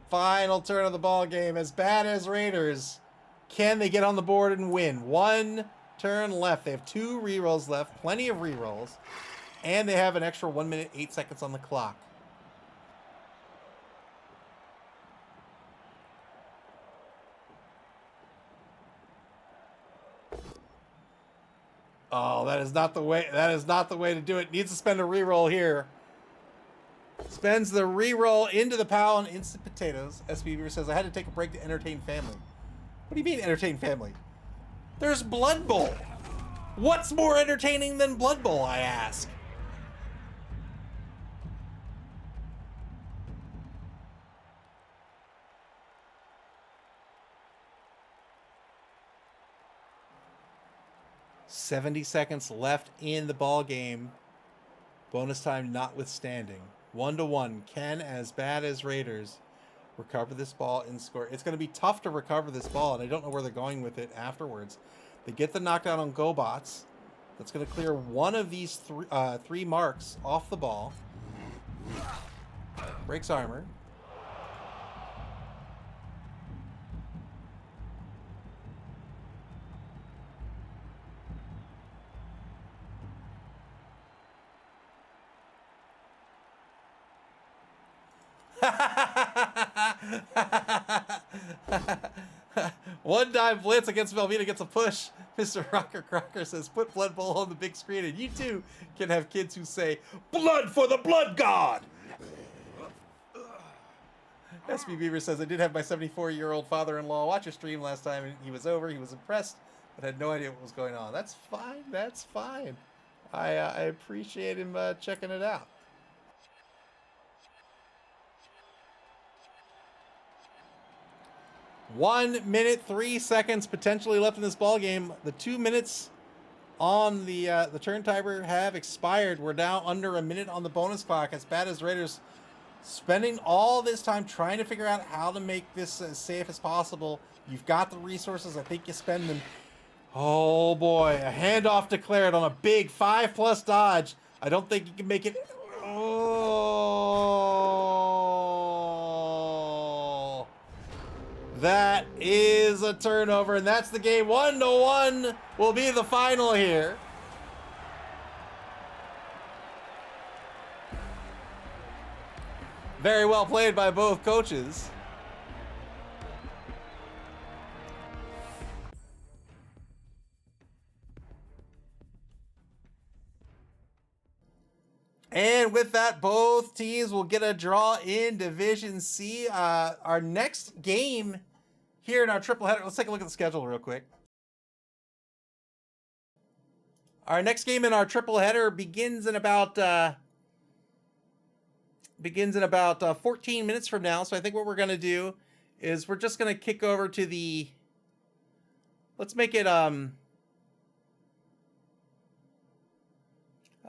Final turn of the ball game. As Bad As Raiders. Can they get on the board and win? 1 turn left. They have 2 rerolls left. Plenty of rerolls. And they have an extra 1 minute, 8 seconds on the clock. Oh, that is not the way. That is not the way to do it. Needs to spend a reroll here. Spends the reroll into the POW and instant potatoes. SB says, I had to take a break to entertain family. What do you mean entertain family? There's Blood Bowl. What's more entertaining than Blood Bowl, I ask? $70 seconds left in the ball game. Bonus time notwithstanding. 1-1. Can As Bad As Raiders recover this ball and score? It's going to be tough to recover this ball, and I don't know where they're going with it afterwards. They get the knockdown on GoBots. That's going to clear one of these 3 marks off the ball. Breaks armor. One dive blitz against Velveeta gets a push. Mr. Rocker Crocker says, put Blood Bowl on the big screen, and you too can have kids who say, blood for the blood god! SB Beaver says, I did have my 74-year-old father-in-law watch your stream last time, and he was over. He was impressed, but had no idea what was going on. That's fine. That's fine. I appreciate him checking it out. One minute, 3 seconds potentially left in this ball game. The 2 minutes on the turn timer have expired. We're now under a minute on the bonus clock. As bad as Raiders spending all this time trying to figure out how to make this as safe as possible. You've got the resources. I think you spend them. Oh boy, a handoff declared on a big 5+ dodge. I don't think you can make it. Oh, that is a turnover, and that's the game. 1-1 will be the final here. Very well played by both coaches. And with that, both teams will get a draw in Division C. Our next game here in our triple header. Let's take a look at the schedule real quick. Our next game in our triple header begins in about 14 minutes from now. So I think what we're going to do is we're just going to kick over to the, let's make it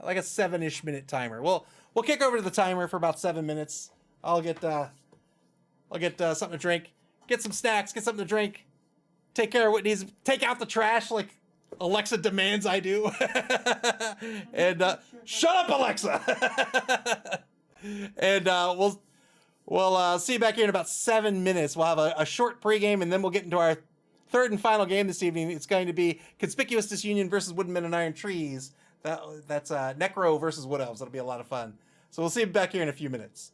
like a 7-ish minute timer. We'll kick over to the timer for about 7 minutes. I'll get something to drink, get some snacks, get something to drink, take care of what needs, take out the trash like Alexa demands I do. And shut up, Alexa. And we'll see you back here in about 7 minutes. We'll have a short pregame, and then we'll get into our third and final game this evening. It's going to be Conspicuous Disunion versus Wooden Men and Iron Trees. That's Necro versus Wood Elves. That'll be a lot of fun. So we'll see you back here in a few minutes.